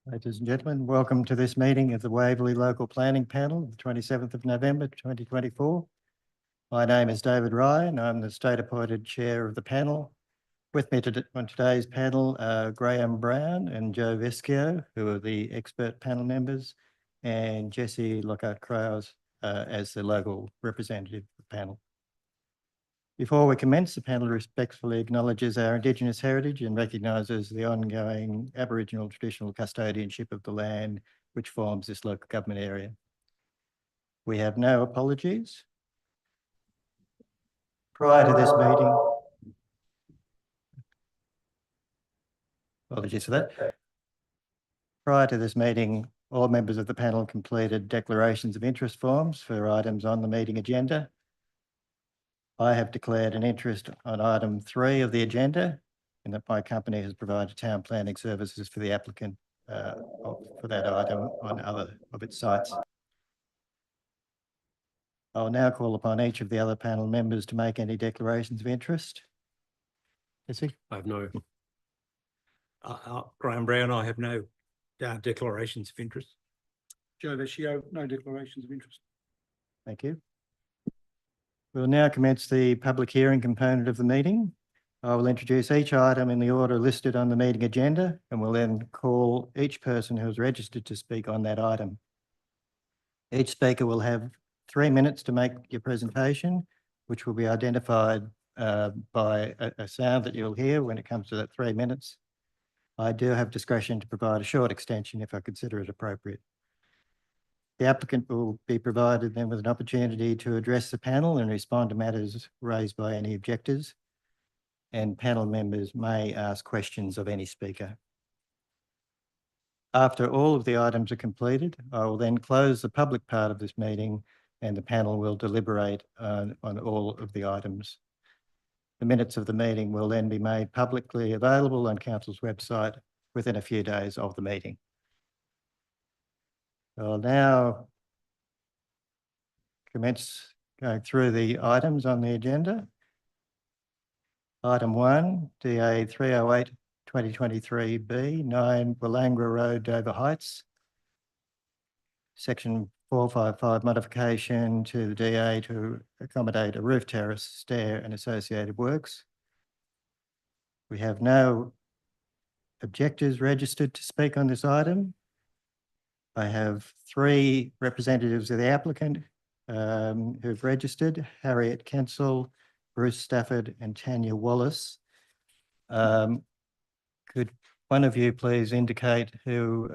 Ladies and gentlemen, welcome to this meeting of the Waverley Local Planning Panel, the 27th of November 2024. My name is David Ryan. I'm the state-appointed chair of the panel. With me on today's panel are Graham Brown and Joe Vescio, who are the expert panel members, and Jessie Lockhart-Krause as the local representative of the panel. Before we commence, the panel respectfully acknowledges our Indigenous heritage and recognises the ongoing Aboriginal traditional custodianship of the land which forms this local government area. We have no apologies. Prior to this meeting, apologies for that. Prior to this meeting, all members of the panel completed declarations of interest forms for items on the meeting agenda. I have declared an interest on item 3 of the agenda, and that my company has provided town planning services for the applicant for that item on other of its sites. I'll now call upon each of the other panel members to make any declarations of interest. Jesse? I have no. Graham Brown, I have no declarations of interest. Joe Vescio, no declarations of interest. Thank you. We'll now commence the public hearing component of the meeting. I will introduce each item in the order listed on the meeting agenda, and will then call each person who is registered to speak on that item. Each speaker will have 3 minutes to make your presentation, which will be identified by a sound that you'll hear when it comes to that 3 minutes. I do have discretion to provide a short extension if I consider it appropriate. The applicant will be provided then with an opportunity to address the panel and respond to matters raised by any objectors, and panel members may ask questions of any speaker. After all of the items are completed, I will then close the public part of this meeting and the panel will deliberate on all of the items. The minutes of the meeting will then be made publicly available on Council's website within a few days of the meeting. I'll now commence going through the items on the agenda. Item 1, DA 308 2023B, 9 Willangra Road, Dover Heights. Section 455 modification to the DA to accommodate a roof terrace, stair and associated works. We have no objectors registered to speak on this item. I have 3 representatives of the applicant who've registered: Harriet Kensel, Bruce Stafford and Tanya Wallace. Could one of you please indicate who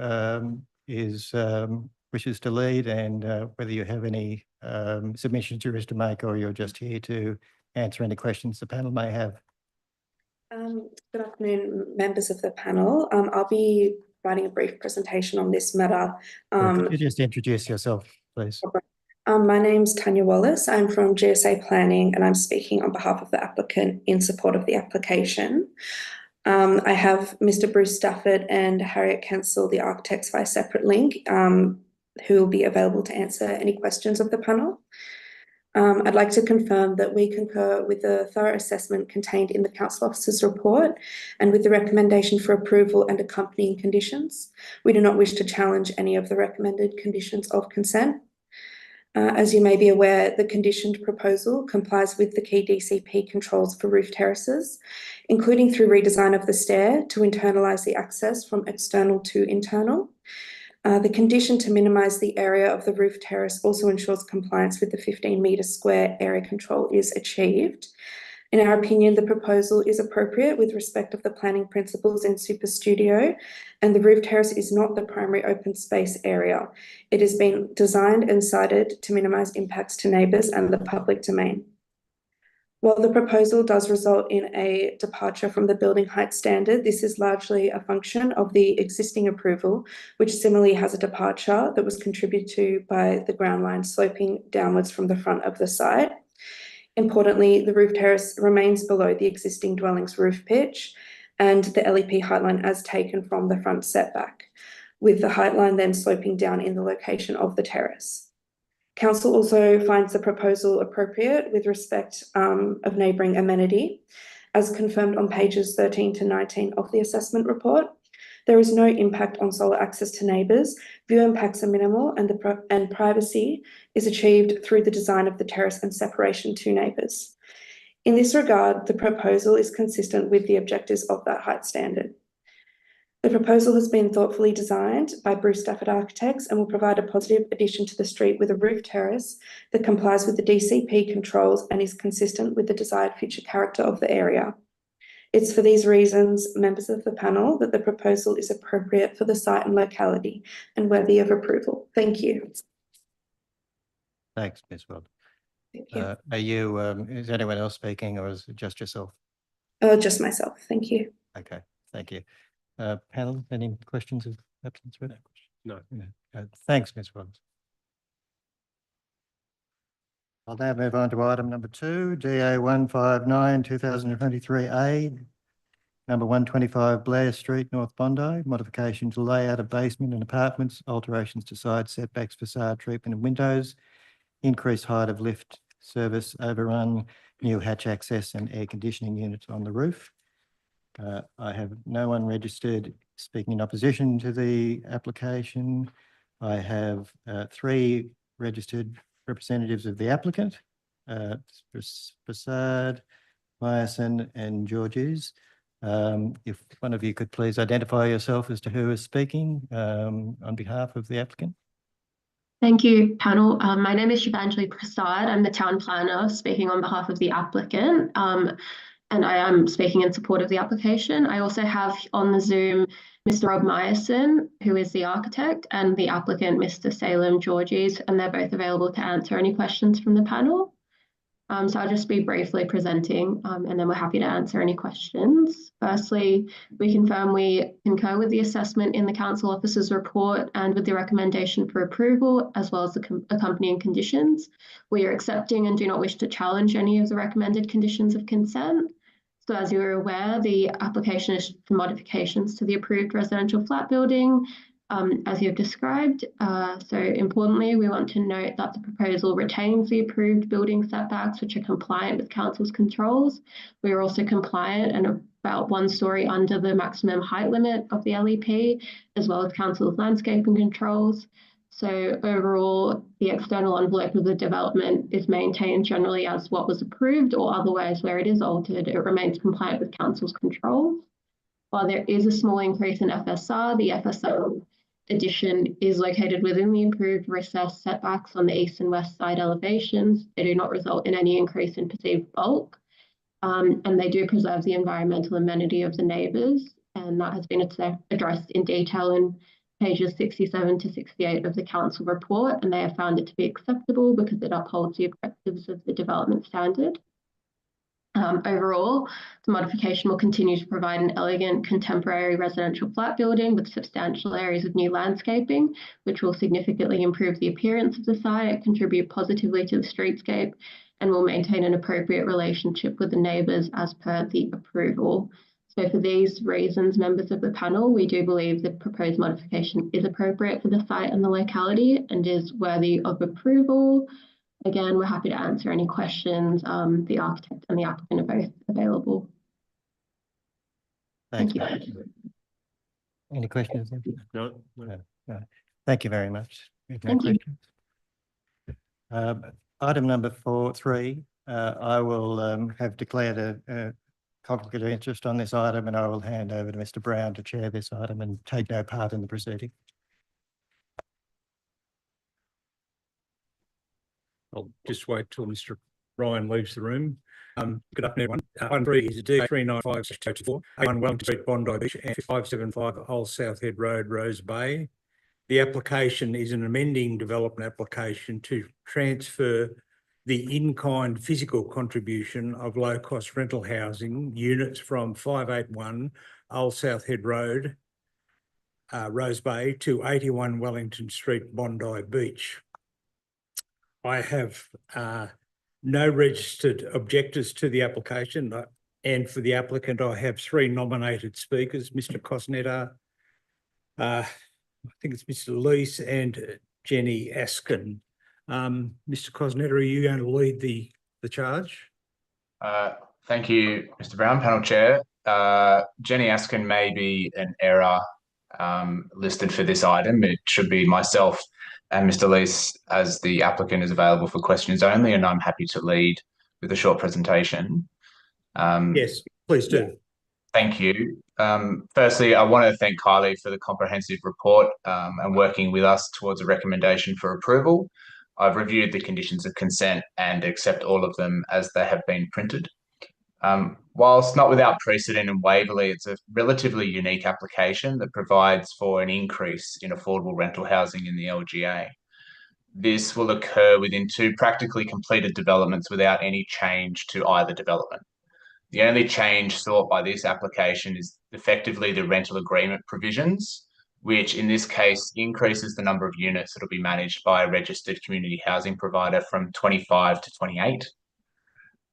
wishes to lead, and whether you have any submissions you wish to make, or you're just here to answer any questions the panel may have? Good afternoon, members of the panel. I'll be providing a brief presentation on this matter. Could you just introduce yourself, please? My name's Tanya Wallace. I'm from GSA Planning and I'm speaking on behalf of the applicant in support of the application. I have Mr. Bruce Stafford and Harriet Kensel, the architects, via separate link, who will be available to answer any questions of the panel. I'd like to confirm that we concur with the thorough assessment contained in the Council Officer's report and with the recommendation for approval and accompanying conditions. We do not wish to challenge any of the recommended conditions of consent. As you may be aware, the conditioned proposal complies with the key DCP controls for roof terraces, including through redesign of the stair to internalise the access from external to internal. The condition to minimise the area of the roof terrace also ensures compliance with the 15-metre square area control is achieved. In our opinion, the proposal is appropriate with respect of the planning principles in Super Studio, and the roof terrace is not the primary open space area. It has been designed and sited to minimise impacts to neighbours and the public domain. While the proposal does result in a departure from the building height standard, this is largely a function of the existing approval, which similarly has a departure that was contributed to by the ground line sloping downwards from the front of the site. Importantly, the roof terrace remains below the existing dwelling's roof pitch and the LEP height line as taken from the front setback, with the height line then sloping down in the location of the terrace. Council also finds the proposal appropriate with respect of neighbouring amenity, as confirmed on pages 13 to 19 of the assessment report. There is no impact on solar access to neighbours. View impacts are minimal, and privacy is achieved through the design of the terrace and separation to neighbours. In this regard, the proposal is consistent with the objectives of that height standard. The proposal has been thoughtfully designed by Bruce Stafford Architects and will provide a positive addition to the street with a roof terrace that complies with the DCP controls and is consistent with the desired future character of the area. It's for these reasons, members of the panel, that the proposal is appropriate for the site and locality and worthy of approval. Thank you. Thanks, Ms. Weld. Thank you. Are you, is anyone else speaking, or is it just yourself? Just myself. Thank you. Okay, thank you. Panel, any questions of applicants? No. Thanks, Ms. Weld. I'll now move on to item number 2, DA 159 2023A, number 125 Blair Street, North Bondi, modification to layout of basement and apartments, alterations to side setbacks, facade treatment and windows, increased height of lift service overrun, new hatch access and air conditioning units on the roof. I have no one registered speaking in opposition to the application. I have 3 registered representatives of the applicant, Prasad, Myerson and Georges. If one of you could please identify yourself as to who is speaking on behalf of the applicant. Thank you, panel. My name is Shivanjali Prasad. I'm the town planner speaking on behalf of the applicant, and I am speaking in support of the application. I also have on the Zoom Mr. Rob Myerson, who is the architect, and the applicant, Mr. Salem Georges, and they're both available to answer any questions from the panel. So I'll just be briefly presenting, and then we're happy to answer any questions. Firstly, we confirm we concur with the assessment in the council officer's report and with the recommendation for approval, as well as the accompanying conditions. We are accepting and do not wish to challenge any of the recommended conditions of consent. So as you are aware, the application is for modifications to the approved residential flat building, as you have described. So importantly, we want to note that the proposal retains the approved building setbacks, which are compliant with council's controls. We are also compliant and about 1 story under the maximum height limit of the LEP, as well as council's landscaping controls. So overall, the external envelope of the development is maintained generally as what was approved, or otherwise where it is altered, it remains compliant with council's controls. While there is a small increase in FSR, the FSR addition is located within the improved recessed setbacks on the east and west side elevations. They do not result in any increase in perceived bulk, and they do preserve the environmental amenity of the neighbours, and that has been addressed in detail in pages 67 to 68 of the council report, and they have found it to be acceptable because it upholds the objectives of the development standard. Overall, the modification will continue to provide an elegant contemporary residential flat building with substantial areas of new landscaping, which will significantly improve the appearance of the site, contribute positively to the streetscape, and will maintain an appropriate relationship with the neighbours as per the approval. So for these reasons, members of the panel, we do believe the proposed modification is appropriate for the site and the locality and is worthy of approval. Again, we're happy to answer any questions. The architect and the applicant are both available. Thanks. Thank you. Any questions? No. No. Thank you very much. No Thank you. questions. Item number 3, I will have declared a conflict of interest on this item, and I will hand over to Mr. Brown to chair this item and take no part in the proceeding. I'll just wait till Mr. Ryan leaves the room. Good afternoon, everyone. Item 3 is a DA 395/24, 81 Wellington Street, Bondi Beach, and 575 Old South Head Road, Rose Bay. The application is an amending development application to transfer the in-kind physical contribution of low-cost rental housing units from 581 Old South Head Road, Rose Bay, to 81 Wellington Street, Bondi Beach. I have no registered objectors to the application, and for the applicant, I have 3 nominated speakers, Mr. Cosnetta, I think it's Mr. Lees and Jenny Askin. Mr. Cosnetta, are you going to lead the charge? Thank you, Mr. Brown, panel chair. Jenny Askin may be an error listed for this item. It should be myself and Mr. Leese as the applicant is available for questions only, and I'm happy to lead with a short presentation. Yes, please do. Thank you. Firstly, I want to thank Kylie for the comprehensive report and working with us towards a recommendation for approval. I've reviewed the conditions of consent and accept all of them as they have been printed. Whilst not without precedent in Waverley, it's a relatively unique application that provides for an increase in affordable rental housing in the LGA. This will occur within 2 practically completed developments without any change to either development. The only change sought by this application is effectively the rental agreement provisions, which in this case increases the number of units that will be managed by a registered community housing provider from 25 to 28.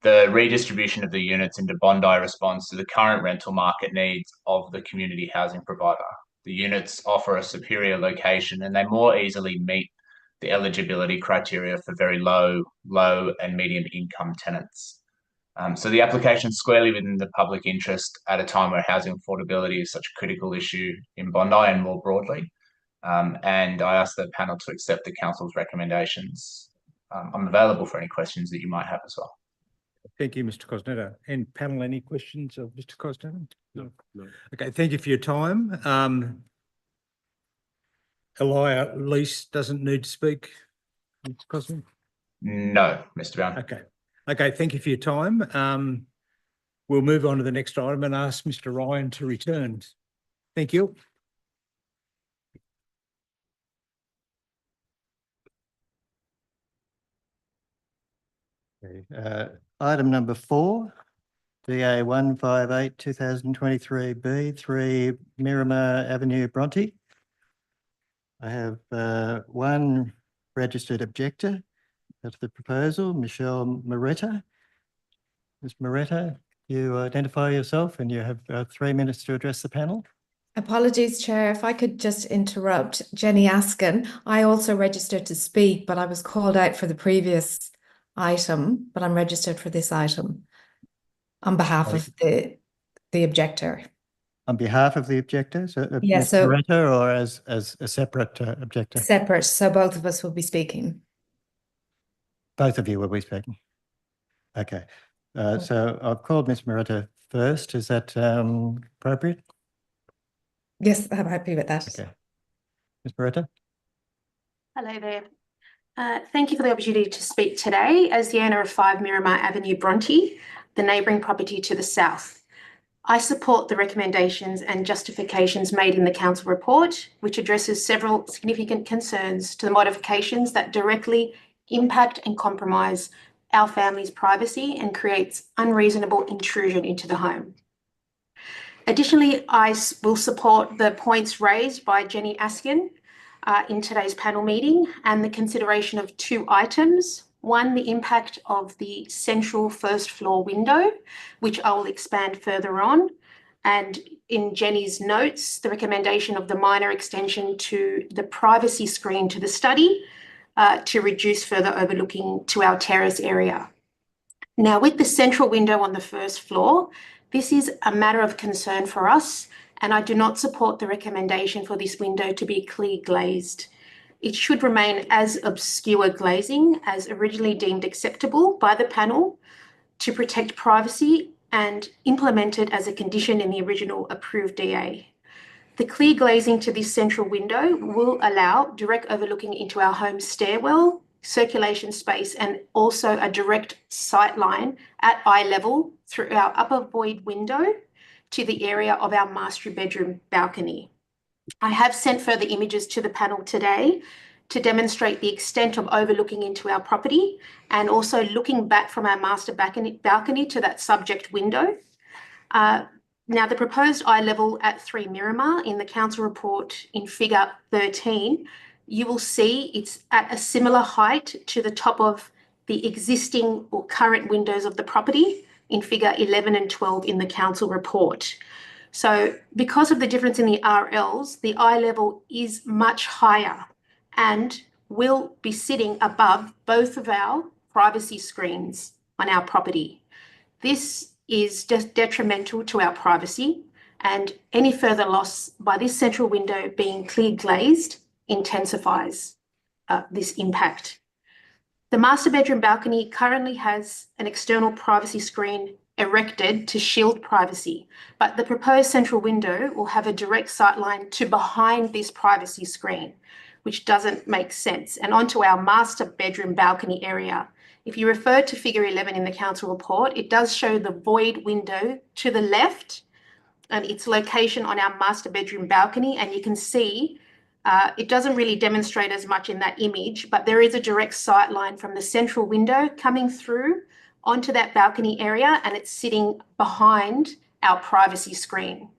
The redistribution of the units into Bondi responds to the current rental market needs of the community housing provider. The units offer a superior location and they more easily meet the eligibility criteria for very low and medium income tenants. So the application is squarely within the public interest at a time where housing affordability is such a critical issue in Bondi and more broadly. And I ask the panel to accept the council's recommendations. I'm available for any questions that you might have as well. Thank you, Mr. Cosnetto. And panel, any questions of Mr. Cosnetto? No. Okay, thank you for your time. Elia Lease doesn't need to speak, Mr. Cosnetto? No, Mr. Brown. Okay, thank you for your time. We'll move on to the next item and ask Mr. Ryan to return. Thank you. Okay, item number 4, DA 158 2023B, 3 Miramar Avenue, Bronte. I have one registered objector to the proposal, Michelle Moretta. Ms. Moretta, you identify yourself and you have 3 minutes to address the panel. Apologies, Chair. If I could just interrupt, Jenny Askin. I also registered to speak, but I was called out for the previous item, but I'm registered for this item on behalf of the objector. On behalf of the objector, so Yeah, Ms. so- Moretta, or as a separate objector? Separate, so both of us will be speaking. Both of you will be speaking. Okay, so I've called Ms. Moretta first. Is that appropriate? Yes, I'm happy with that. Okay. Ms. Moretta? Hello there. Thank you for the opportunity to speak today as the owner of 5 Miramar Avenue, Bronte, the neighbouring property to the south. I support the recommendations and justifications made in the council report, which addresses several significant concerns to the modifications that directly impact and compromise our family's privacy and creates unreasonable intrusion into the home. Additionally, I will support the points raised by Jenny Askin in today's panel meeting and the consideration of 2 items. One, the impact of the central first floor window, which I will expand further on. And in Jenny's notes, the recommendation of the minor extension to the privacy screen to the study to reduce further overlooking to our terrace area. Now, with the central window on the first floor, this is a matter of concern for us, and I do not support the recommendation for this window to be clear glazed. It should remain as obscure glazing as originally deemed acceptable by the panel to protect privacy and implemented as a condition in the original approved DA. The clear glazing to this central window will allow direct overlooking into our home stairwell, circulation space, and also a direct sight line at eye level through our upper void window to the area of our master bedroom balcony. I have sent further images to the panel today to demonstrate the extent of overlooking into our property and also looking back from our master balcony to that subject window. Now, the proposed eye level at 3 Miramar in the council report in figure 13, you will see it's at a similar height to the top of the existing or current windows of the property in figure 11 and 12 in the council report. So because of the difference in the RLs, the eye level is much higher and will be sitting above both of our privacy screens on our property. This is just detrimental to our privacy and any further loss by this central window being clear glazed intensifies this impact. The master bedroom balcony currently has an external privacy screen erected to shield privacy, but the proposed central window will have a direct sightline to behind this privacy screen, which doesn't make sense, and onto our master bedroom balcony area. If you refer to figure 11 in the council report, it does show the void window to the left and its location on our master bedroom balcony, and you can see it doesn't really demonstrate as much in that image, but there is a direct sight line from the central window coming through onto that balcony area, and it's sitting behind our privacy screen.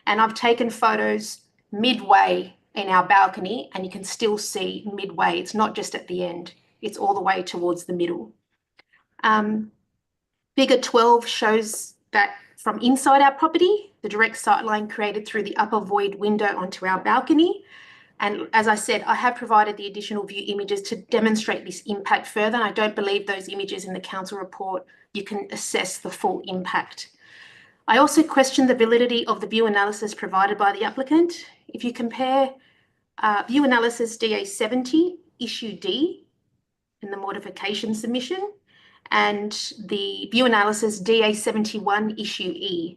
And I've taken photos midway in our balcony, and you can still see midway. It's not just at the end, it's all the way towards the middle. Figure 12 shows that from inside our property, the direct sight line created through the upper void window onto our balcony. And as I said, I have provided the additional view images to demonstrate this impact further. I don't believe those images in the council report, you can assess the full impact. I also question the validity of the view analysis provided by the applicant. If you compare view analysis DA 70, issue D, in the modification submission, and the view analysis DA 71, issue E,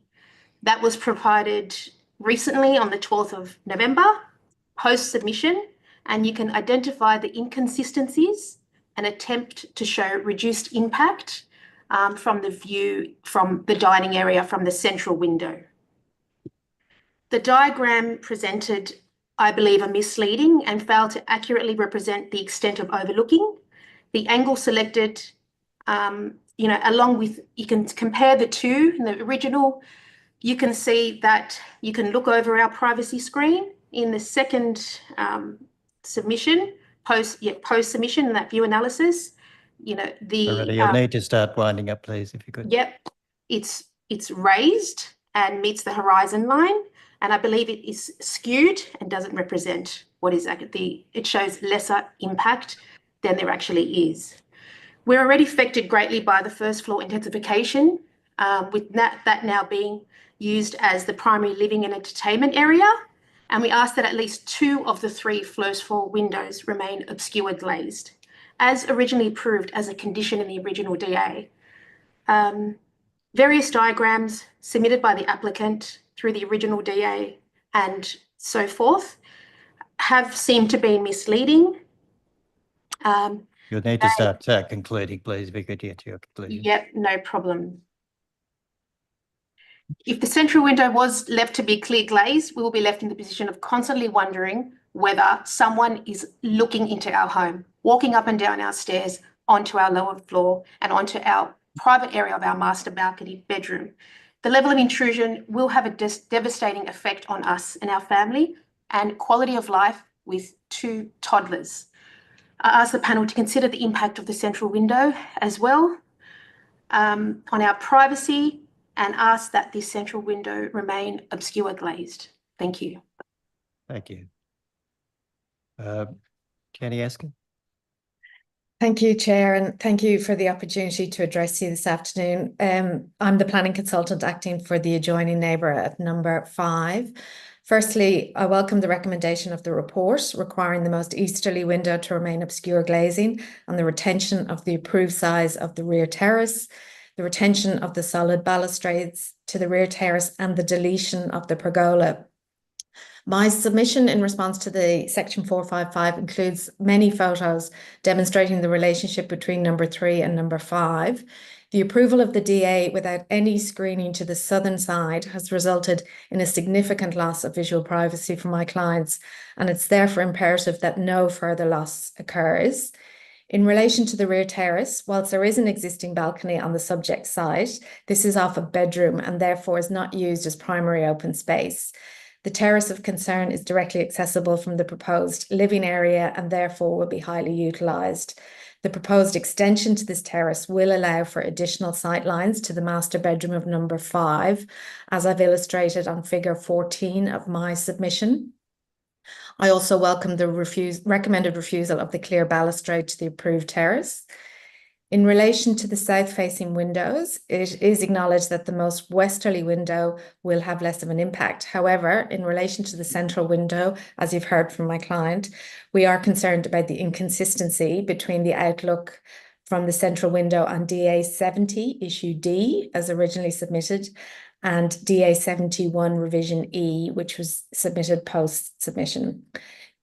that was provided recently on the 12th of November, post-submission, and you can identify the inconsistencies and attempt to show reduced impact from the view from the dining area from the central window. The diagram presented, I believe, are misleading and fail to accurately represent the extent of overlooking. The angle selected, along with, you can compare the two in the original, you can see that you can look over our privacy screen. In the second submission, post-submission in that view analysis, Alrighty, you'll need to start winding up, please, if you could. Yep, it's raised and meets the horizon line, and I believe it is skewed and doesn't represent what is it shows lesser impact than there actually is. We're already affected greatly by the first floor intensification, with that now being used as the primary living and entertainment area. And we ask that at least 2 of the 3 first floor windows remain obscure glazed, as originally approved as a condition in the original DA. Various diagrams submitted by the applicant through the original DA and so forth have seemed to be misleading. You'll need to start concluding, please, if you could get to your conclusion. Yep, no problem. If the central window was left to be clear glazed, we will be left in the position of constantly wondering whether someone is looking into our home, walking up and down our stairs onto our lower floor and onto our private area of our master balcony bedroom. The level of intrusion will have a devastating effect on us and our family and quality of life with 2 toddlers. I ask the panel to consider the impact of the central window as well on our privacy, and ask that this central window remain obscure glazed. Thank you. Thank you. Jenny Askin. Thank you, Chair, and thank you for the opportunity to address you this afternoon. I'm the planning consultant acting for the adjoining neighbour at number 5. Firstly, I welcome the recommendation of the report requiring the most easterly window to remain obscure glazing and the retention of the approved size of the rear terrace, the retention of the solid balustrades to the rear terrace, and the deletion of the pergola. My submission in response to the section 455 includes many photos demonstrating the relationship between number 3 and number 5. The approval of the DA without any screening to the southern side has resulted in a significant loss of visual privacy for my clients, and it's therefore imperative that no further loss occurs. In relation to the rear terrace, whilst there is an existing balcony on the subject site, this is off a bedroom and therefore is not used as primary open space. The terrace of concern is directly accessible from the proposed living area and therefore will be highly utilised. The proposed extension to this terrace will allow for additional sightlines to the master bedroom of number 5, as I've illustrated on figure 14 of my submission. I also welcome the recommended refusal of the clear balustrade to the approved terrace. In relation to the south-facing windows, it is acknowledged that the most westerly window will have less of an impact. However, in relation to the central window, as you've heard from my client, we are concerned about the inconsistency between the outlook from the central window on DA 70 issue D as originally submitted and DA 71 revision E, which was submitted post-submission.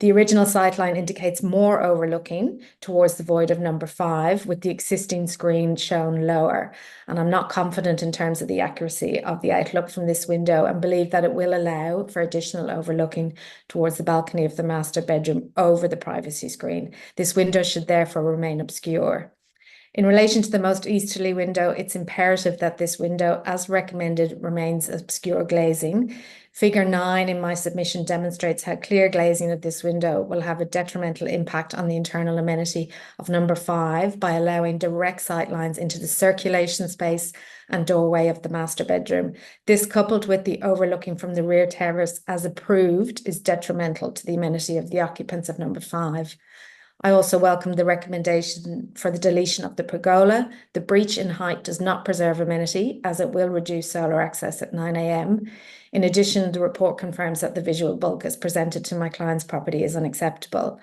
The original sightline indicates more overlooking towards the void of number 5, with the existing screen shown lower. And I'm not confident in terms of the accuracy of the outlook from this window and believe that it will allow for additional overlooking towards the balcony of the master bedroom over the privacy screen. This window should therefore remain obscure. In relation to the most easterly window, it's imperative that this window, as recommended, remains obscure glazing. Figure 9 in my submission demonstrates how clear glazing of this window will have a detrimental impact on the internal amenity of number 5 by allowing direct sight lines into the circulation space and doorway of the master bedroom. This, coupled with the overlooking from the rear terrace as approved, is detrimental to the amenity of the occupants of number 5. I also welcome the recommendation for the deletion of the pergola. The breach in height does not preserve amenity, as it will reduce solar access at 9 a.m. In addition, the report confirms that the visual bulk as presented to my client's property is unacceptable.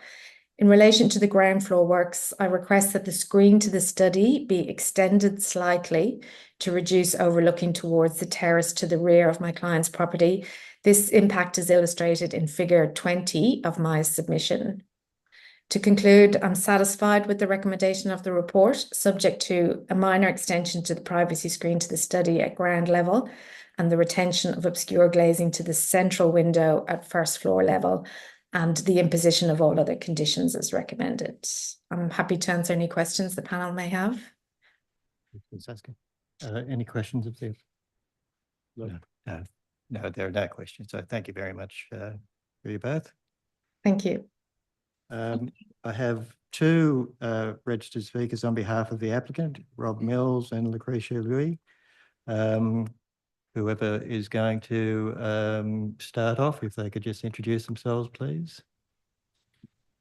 In relation to the ground floor works, I request that the screen to the study be extended slightly to reduce overlooking towards the terrace to the rear of my client's property. This impact is illustrated in figure 20 of my submission. To conclude, I'm satisfied with the recommendation of the report, subject to a minor extension to the privacy screen to the study at ground level and the retention of obscure glazing to the central window at first floor level and the imposition of all other conditions as recommended. I'm happy to answer any questions the panel may have. Any questions of the? No, there are no questions. So thank you very much for you both. Thank you. I have two registered speakers on behalf of the applicant, Rob Mills and Lucretia Louis. Whoever is going to start off, if they could just introduce themselves, please.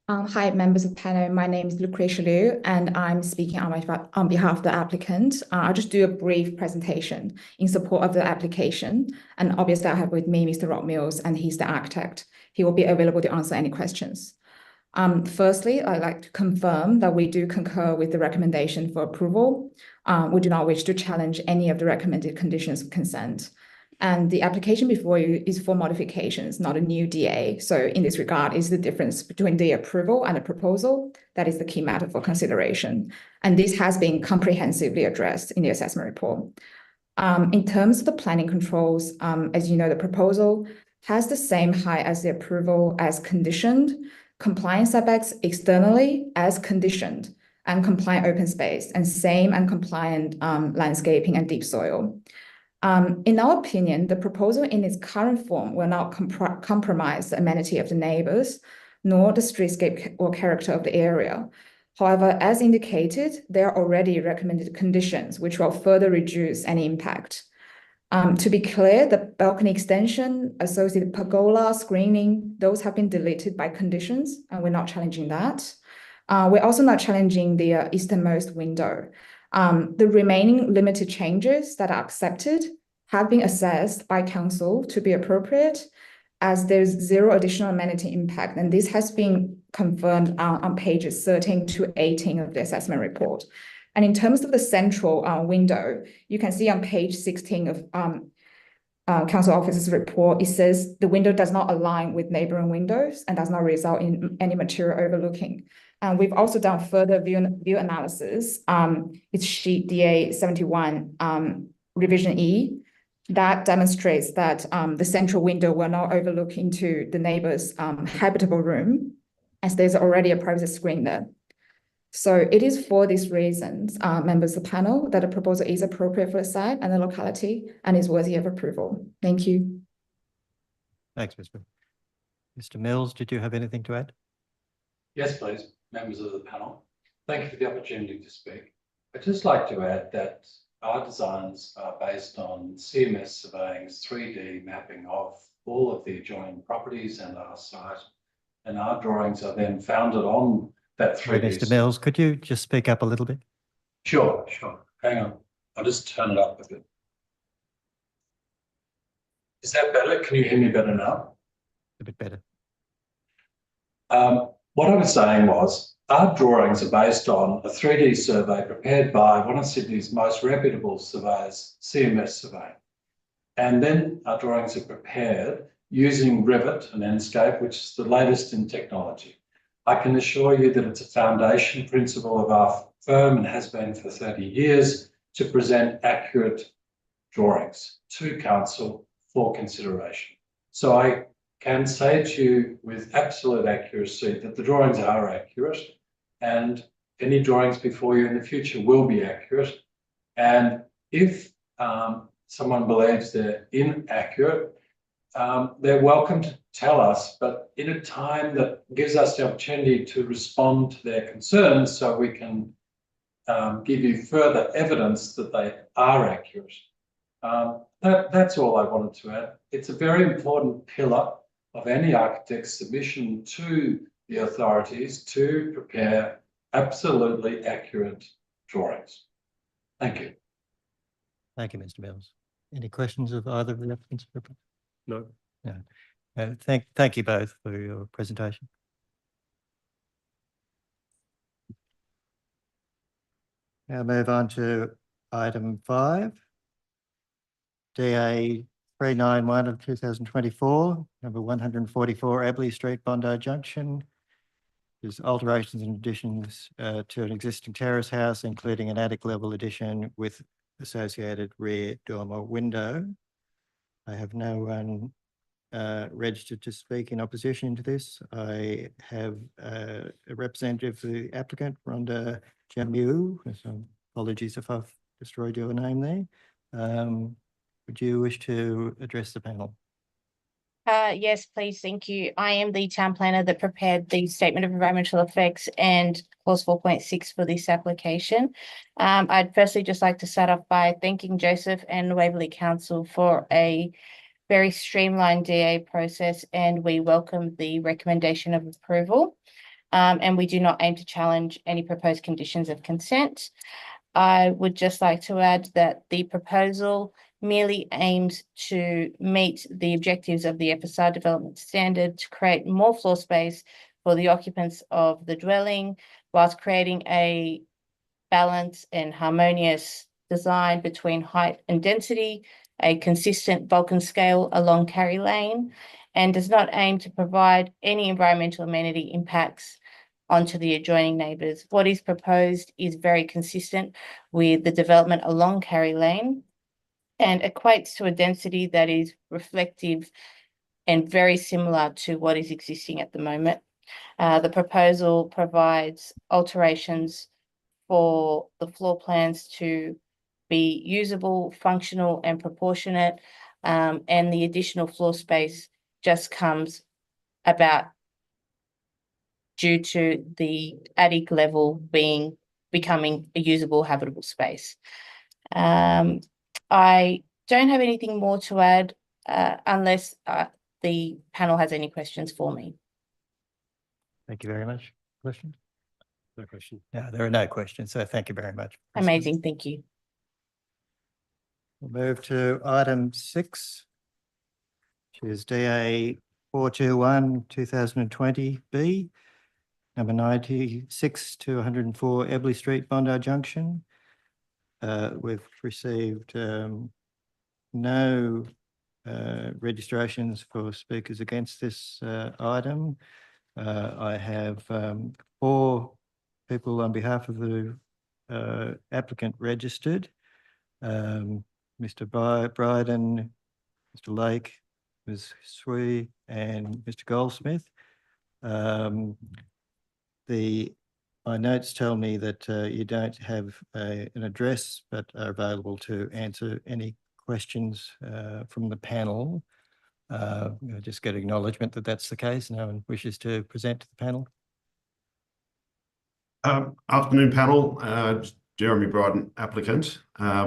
Hi, members of the panel. My name is Lucretia Liu, and I'm speaking on behalf of the applicant. I'll just do a brief presentation in support of the application. And obviously, I have with me Mr. Rob Mills, and he's the architect. He will be available to answer any questions. Firstly, I'd like to confirm that we do concur with the recommendation for approval. We do not wish to challenge any of the recommended conditions of consent. And the application before you is for modifications, not a new DA. So in this regard, is the difference between the approval and the proposal. That is the key matter for consideration. And this has been comprehensively addressed in the assessment report. In terms of the planning controls, as you know, the proposal has the same height as the approval as conditioned, compliant setbacks externally as conditioned, and compliant open space, and same and compliant landscaping and deep soil. In our opinion, the proposal in its current form will not compromise the amenity of the neighbours, nor the streetscape or character of the area. However, as indicated, there are already recommended conditions which will further reduce any impact. To be clear, the balcony extension, associated pergola, screening, those have been deleted by conditions, and we're not challenging that. We're also not challenging the easternmost window. The remaining limited changes that are accepted have been assessed by council to be appropriate, as there's zero additional amenity impact, and this has been confirmed on pages 13 to 18 of the assessment report. And in terms of the central window, you can see on page 16 of council office's report, it says the window does not align with neighboring windows and does not result in any material overlooking. And we've also done further view analysis. It's sheet DA 71 revision E. That demonstrates that the central window will not overlook into the neighbor's habitable room, as there's already a privacy screen there. So it is for these reasons, members of the panel, that a proposal is appropriate for the site and the locality and is worthy of approval. Thank you. Thanks, Mr. Mills, did you have anything to add? Yes, please, members of the panel. Thank you for the opportunity to speak. I'd just like to add that our designs are based on CMS Surveying's 3D mapping of all of the adjoining properties and our site, and our drawings are then founded on that 3D. Mr. Mills, could you just speak up a little bit? Sure. Hang on. I'll just turn it up a bit. Is that better? Can you hear me better now? A bit better. What I was saying was our drawings are based on a 3D survey prepared by one of Sydney's most reputable surveyors, CMS Surveying. And then our drawings are prepared using Revit and Enscape, which is the latest in technology. I can assure you that it's a foundation principle of our firm and has been for 30 years to present accurate drawings to council for consideration. So I can say to you with absolute accuracy that the drawings are accurate, and any drawings before you in the future will be accurate. And if someone believes they're inaccurate, they're welcome to tell us, but in a time that gives us the opportunity to respond to their concerns so we can give you further evidence that they are accurate. That's all I wanted to add. It's a very important pillar of any architect's submission to the authorities to prepare absolutely accurate drawings. Thank you. Thank you, Mr. Mills. Any questions of either of the applicants? No. No. Thank you both for your presentation. Now move on to item 5, DA 391 of 2024, number 144 Abley Street, Bondi Junction. There's alterations and additions to an existing terrace house, including an attic level addition with associated rear dormer window. I have no one registered to speak in opposition to this. I have a representative of the applicant, Rhonda Jamu. So apologies if I've destroyed your name there. Would you wish to address the panel? Yes, please. Thank you. I am the town planner that prepared the statement of environmental effects and clause 4.6 for this application. I'd firstly just like to start off by thanking Joseph and Waverley Council for a very streamlined DA process, and we welcome the recommendation of approval. And we do not aim to challenge any proposed conditions of consent. I would just like to add that the proposal merely aims to meet the objectives of the FSR development standard to create more floor space for the occupants of the dwelling, whilst creating a balanced and harmonious design between height and density, a consistent Vulcan scale along Carry Lane, and does not aim to provide any environmental amenity impacts onto the adjoining neighbours. What is proposed is very consistent with the development along Carry Lane and equates to a density that is reflective and very similar to what is existing at the moment. The proposal provides alterations for the floor plans to be usable, functional and proportionate, and the additional floor space just comes about due to the attic level becoming a usable, habitable space. I don't have anything more to add unless the panel has any questions for me. Thank you very much. Questions? No question. No, there are no questions, so thank you very much. Amazing, thank you. We'll move to item 6, which is DA 421 2020B, number 96 to 104 Ebley Street, Bondi Junction. We've received no registrations for speakers against this item. I have 4 people on behalf of the applicant registered. Mr. Bryden, Mr. Lake, Ms. Swee, and Mr. Goldsmith. My notes tell me that you don't have an address, but are available to answer any questions from the panel. Just get acknowledgement that that's the case. No one wishes to present to the panel. Afternoon, panel. Jeremy Bryden, applicant.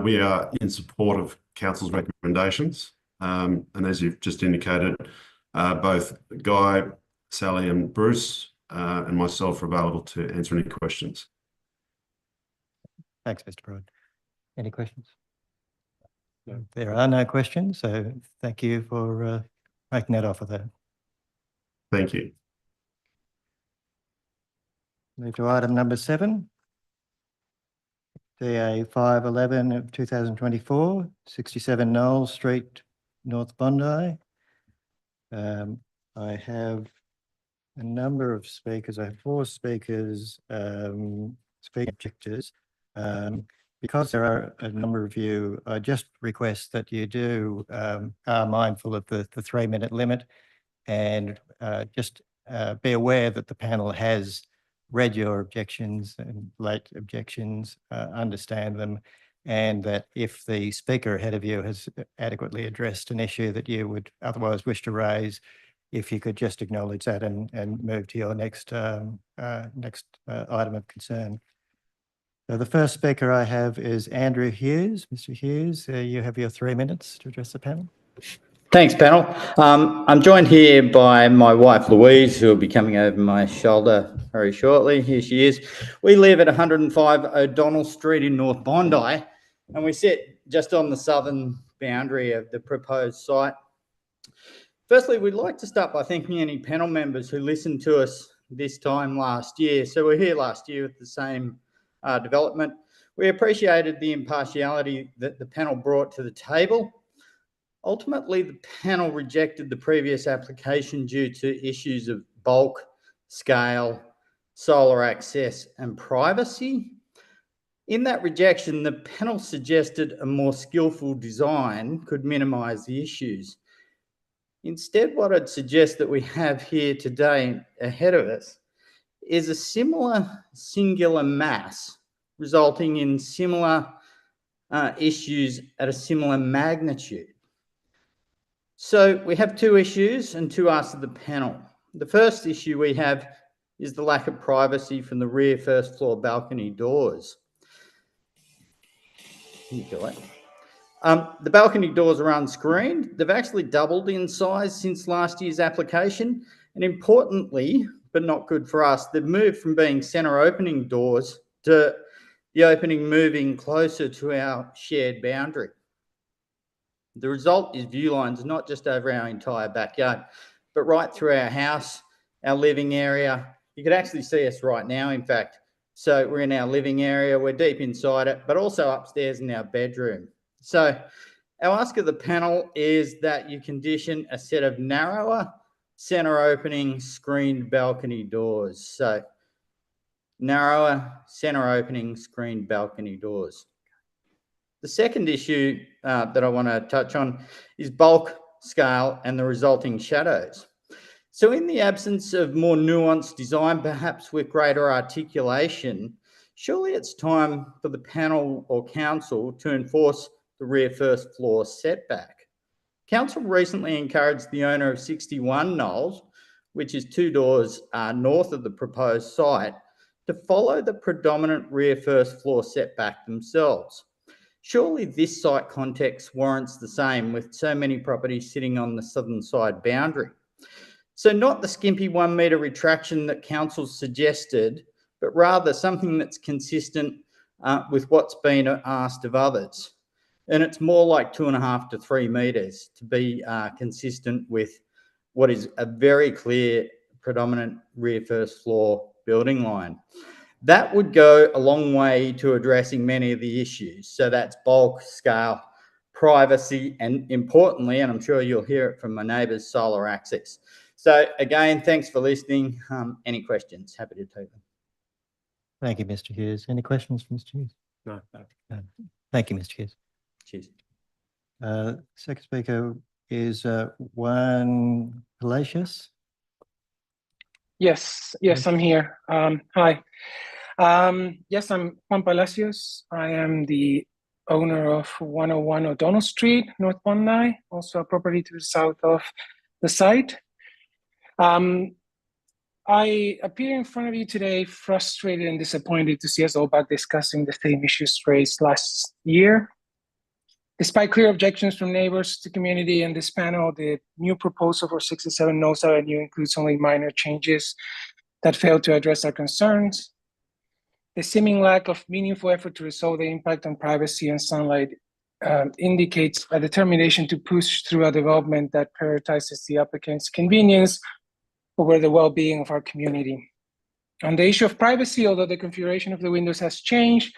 We are in support of council's recommendations. And as you've just indicated, both Guy, Sally and Bruce and myself are available to answer any questions. Thanks, Mr. Broad. Any questions? No. There are no questions, so thank you for making that offer there. Thank you. Move to item number 7. DA 511 of 2024, 67 Knowles Street, North Bondi. I have a number of speakers. I have 4 speakers, speaking objectors. Because there are a number of you, I just request that you do are mindful of the 3-minute limit, and just be aware that the panel has read your objections and late objections, understand them, and that if the speaker ahead of you has adequately addressed an issue that you would otherwise wish to raise, if you could just acknowledge that and move to your next item of concern. So the first speaker I have is Andrew Hughes. Mr. Hughes, you have your 3 minutes to address the panel. Thanks, panel. I'm joined here by my wife, Louise, who will be coming over my shoulder very shortly. Here she is. We live at 105 O'Donnell Street in North Bondi, and we sit just on the southern boundary of the proposed site. Firstly, we'd like to start by thanking any panel members who listened to us this time last year. So we're here last year with the same development. We appreciated the impartiality that the panel brought to the table. Ultimately, the panel rejected the previous application due to issues of bulk, scale, solar access, and privacy. In that rejection, the panel suggested a more skillful design could minimise the issues. Instead, what I'd suggest that we have here today ahead of us is a similar singular mass resulting in similar issues at a similar magnitude. So we have 2 issues and 2 asks of the panel. The first issue we have is the lack of privacy from the rear first floor balcony doors. The balcony doors are unscreened. They've actually doubled in size since last year's application. And importantly, but not good for us, they've moved from being centre opening doors to the opening moving closer to our shared boundary. The result is view lines not just over our entire backyard, but right through our house, our living area. You could actually see us right now, in fact. So we're in our living area, we're deep inside it, but also upstairs in our bedroom. So our ask of the panel is that you condition a set of narrower, centre opening, screened balcony doors. So narrower, centre opening, screened balcony doors. The second issue that I want to touch on is bulk, scale, and the resulting shadows. So in the absence of more nuanced design, perhaps with greater articulation, surely it's time for the panel or council to enforce the rear first floor setback. Council recently encouraged the owner of 61 Knowles, which is 2 doors north of the proposed site, to follow the predominant rear first floor setback themselves. Surely this site context warrants the same with so many properties sitting on the southern side boundary. So not the skimpy 1 metre retraction that council suggested, but rather something that's consistent with what's been asked of others. And it's more like 2.5 to 3 metres to be consistent with what is a very clear predominant rear first floor building line. That would go a long way to addressing many of the issues. So that's bulk, scale, privacy, and importantly, and I'm sure you'll hear it from my neighbours, solar access. So again, thanks for listening. Any questions? Happy to take them. Thank you, Mr. Hughes. Any questions for Mr. Hughes? No. Thank you, Mr. Hughes. Cheers. Second speaker is Juan Palacios. Yes, I'm here. Hi. Yes, I'm Juan Palacios. I am the owner of 101 O'Donnell Street, North Bondi, also a property to the south of the site. I appear in front of you today frustrated and disappointed to see us all back discussing the same issues raised last year. Despite clear objections from neighbors, the community, and this panel, the new proposal for 67 Knowles Avenue includes only minor changes that fail to address our concerns. The seeming lack of meaningful effort to resolve the impact on privacy and sunlight indicates a determination to push through a development that prioritizes the applicant's convenience over the well-being of our community. On the issue of privacy, although the configuration of the windows has changed,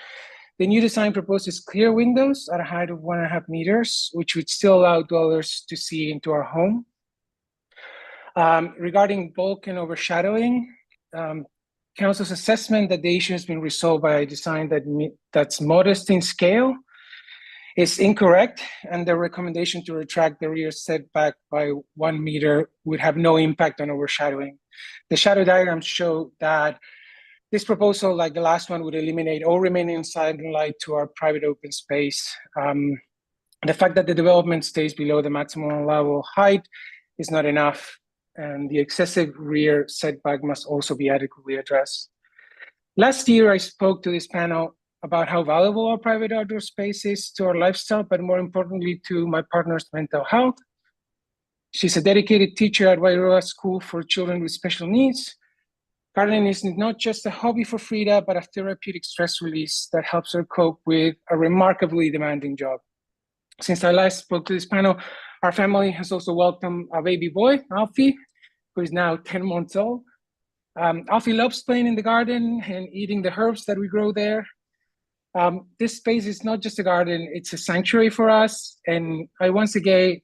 the new design proposes clear windows at a height of 1.5 meters, which would still allow dwellers to see into our home. Regarding bulk and overshadowing, Council's assessment that the issue has been resolved by a design that's modest in scale is incorrect, and the recommendation to retract the rear setback by 1 meter would have no impact on overshadowing. The shadow diagrams show that this proposal, like the last one, would eliminate all remaining sunlight to our private open space. The fact that the development stays below the maximum allowable height is not enough, and the excessive rear setback must also be adequately addressed. Last year, I spoke to this panel about how valuable our private outdoor space is to our lifestyle, but more importantly, to my partner's mental health. She's a dedicated teacher at Waverley School for Children with Special Needs. Gardening is not just a hobby for Frida, but a therapeutic stress release that helps her cope with a remarkably demanding job. Since I last spoke to this panel, our family has also welcomed a baby boy, Alfie, who is now 10 months old. Alfie loves playing in the garden and eating the herbs that we grow there. This space is not just a garden, it's a sanctuary for us. And I once again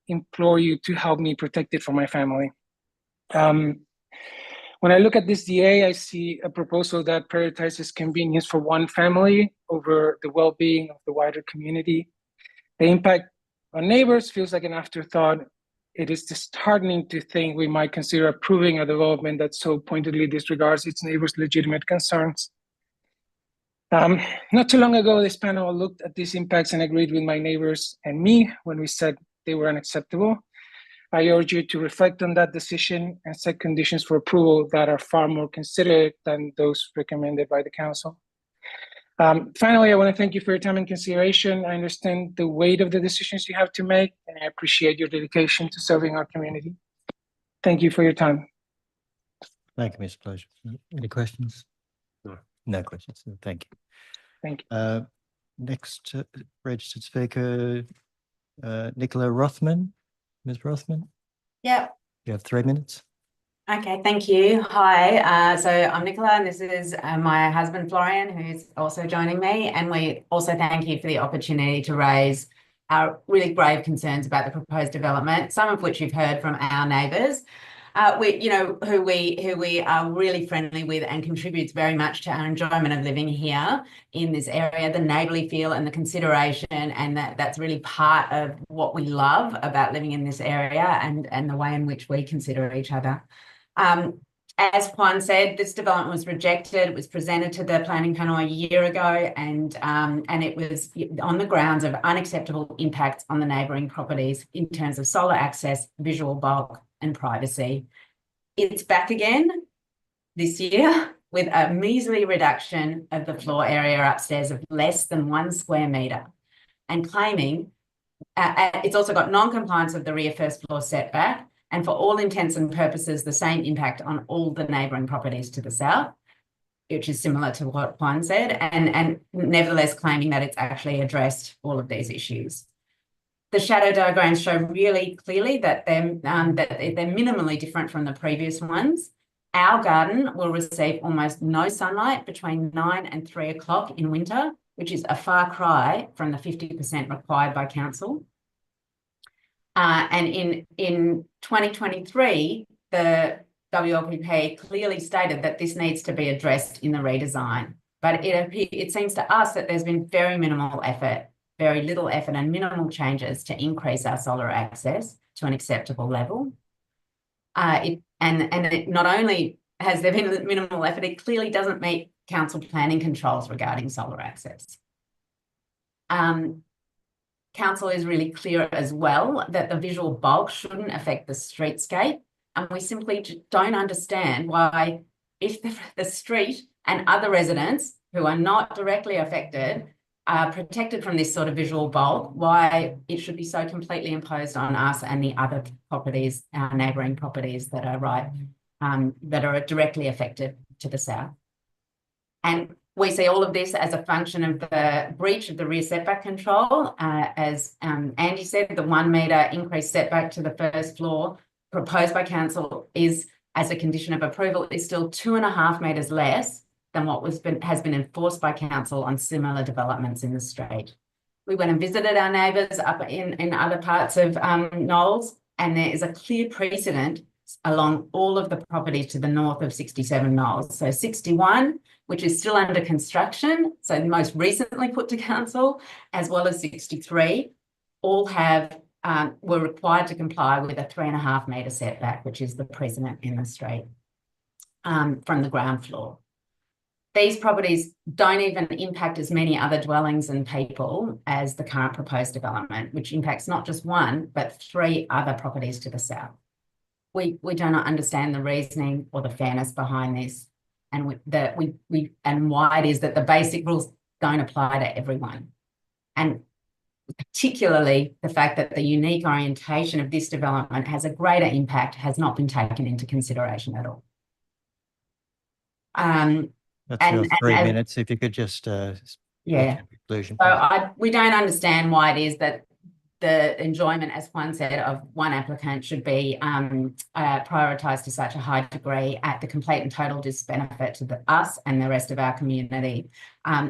implore you to help me protect it for my family. When I look at this DA, I see a proposal that prioritizes convenience for one family over the well-being of the wider community. The impact on neighbors feels like an afterthought. It is disheartening to think we might consider approving a development that so pointedly disregards its neighbors' legitimate concerns. Not too long ago, this panel looked at these impacts and agreed with my neighbors and me when we said they were unacceptable. I urge you to reflect on that decision and set conditions for approval that are far more considerate than those recommended by the council. Finally, I want to thank you for your time and consideration. I understand the weight of the decisions you have to make, and I appreciate your dedication to serving our community. Thank you for your time. Thank you, Mr. Pleasure. Any questions? No. No questions. Thank you. Thank you. Next registered speaker, Nicola Rothman. Ms. Rothman, Yep. you have 3 minutes. Okay, thank you. Hi, so I'm Nicola, and this is my husband Florian, who's also joining me. And we also thank you for the opportunity to raise our really grave concerns about the proposed development, some of which you've heard from our neighbours, who we are really friendly with and contributes very much to our enjoyment of living here in this area, the neighbourly feel and the consideration, and that's really part of what we love about living in this area and the way in which we consider each other. As Juan said, this development was rejected. It was presented to the planning panel a year ago, and it was on the grounds of unacceptable impacts on the neighbouring properties in terms of solar access, visual bulk, and privacy. It's back again this year with a measly reduction of the floor area upstairs of less than 1 square metre, and claiming it's also got non-compliance of the rear first floor setback, and for all intents and purposes, the same impact on all the neighbouring properties to the south, which is similar to what Juan said, and nevertheless claiming that it's actually addressed all of these issues. The shadow diagrams show really clearly that they're minimally different from the previous ones. Our garden will receive almost no sunlight between 9 and 3 o'clock in winter, which is a far cry from the 50% required by council. And in 2023, the WLPP clearly stated that this needs to be addressed in the redesign. But it seems to us that there's been very minimal effort, very little effort and minimal changes to increase our solar access to an acceptable level. It not only has there been minimal effort, it clearly doesn't meet council planning controls regarding solar access. Council is really clear as well that the visual bulk shouldn't affect the streetscape, and we simply don't understand why, if the street and other residents who are not directly affected are protected from this sort of visual bulk, why it should be so completely imposed on us and the other properties, our neighbouring properties that are that are directly affected to the south. And We see all of this as a function of the breach of the rear setback control. As Andy said, the 1 metre increased setback to the first floor proposed by council is, as a condition of approval, is still 2.5 metres less than what has been enforced by council on similar developments in the street. We went and visited our neighbours up in other parts of Knowles, and there is a clear precedent along all of the properties to the north of 67 Knowles. So 61, which is still under construction, so most recently put to council, as well as 63, all have were required to comply with a 3.5 metre setback, which is the precedent in the street from the ground floor. These properties don't even impact as many other dwellings and people as the current proposed development, which impacts not just 1, but 3 other properties to the south. We do not understand the reasoning or the fairness behind this, and why it is that the basic rules don't apply to everyone. And particularly the fact that the unique orientation of this development has a greater impact has not been taken into consideration at all. That's your 3 minutes. If you could just yeah. Conclusion, so we don't understand why it is that the enjoyment, as Juan said, of one applicant should be prioritised to such a high degree at the complete and total disbenefit to us and the rest of our community.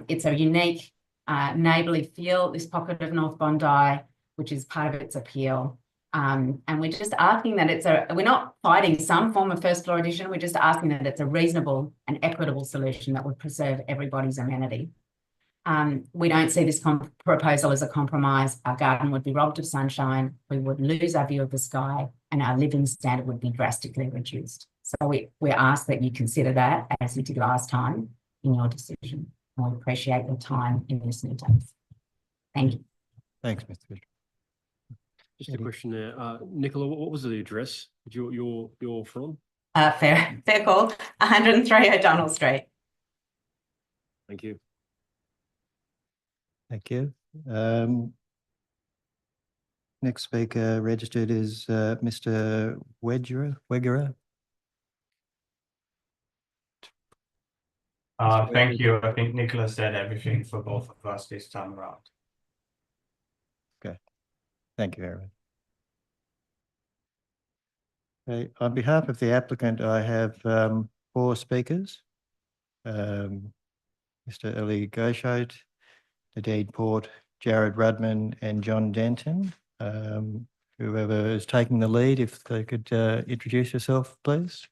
It's a unique neighbourly feel, this pocket of North Bondi, which is part of its appeal. And we're just asking that we're not fighting some form of first floor addition, we're just asking that it's a reasonable and equitable solution that would preserve everybody's amenity. We don't see this proposal as a compromise. Our garden would be robbed of sunshine, we would lose our view of the sky, and our living standard would be drastically reduced. So we ask that you consider that, as you did last time, in your decision. And we appreciate your time in listening to us. Thank you. Thanks, Mr. Bishop. Just a question there. Nicola, what was the address that you're from? Fair call. 103 O'Donnell Street. Thank you. Thank you. Next speaker registered is Mr. Wegerer. Thank you. I think Nicola said everything for both of us this time around. Okay. Thank you very much. Okay. On behalf of the applicant, I have 4 speakers. Mr. Ellie Gosheit, Nadine Port, Jared Rudman and John Denton. Whoever is taking the lead, if they could introduce yourself, please.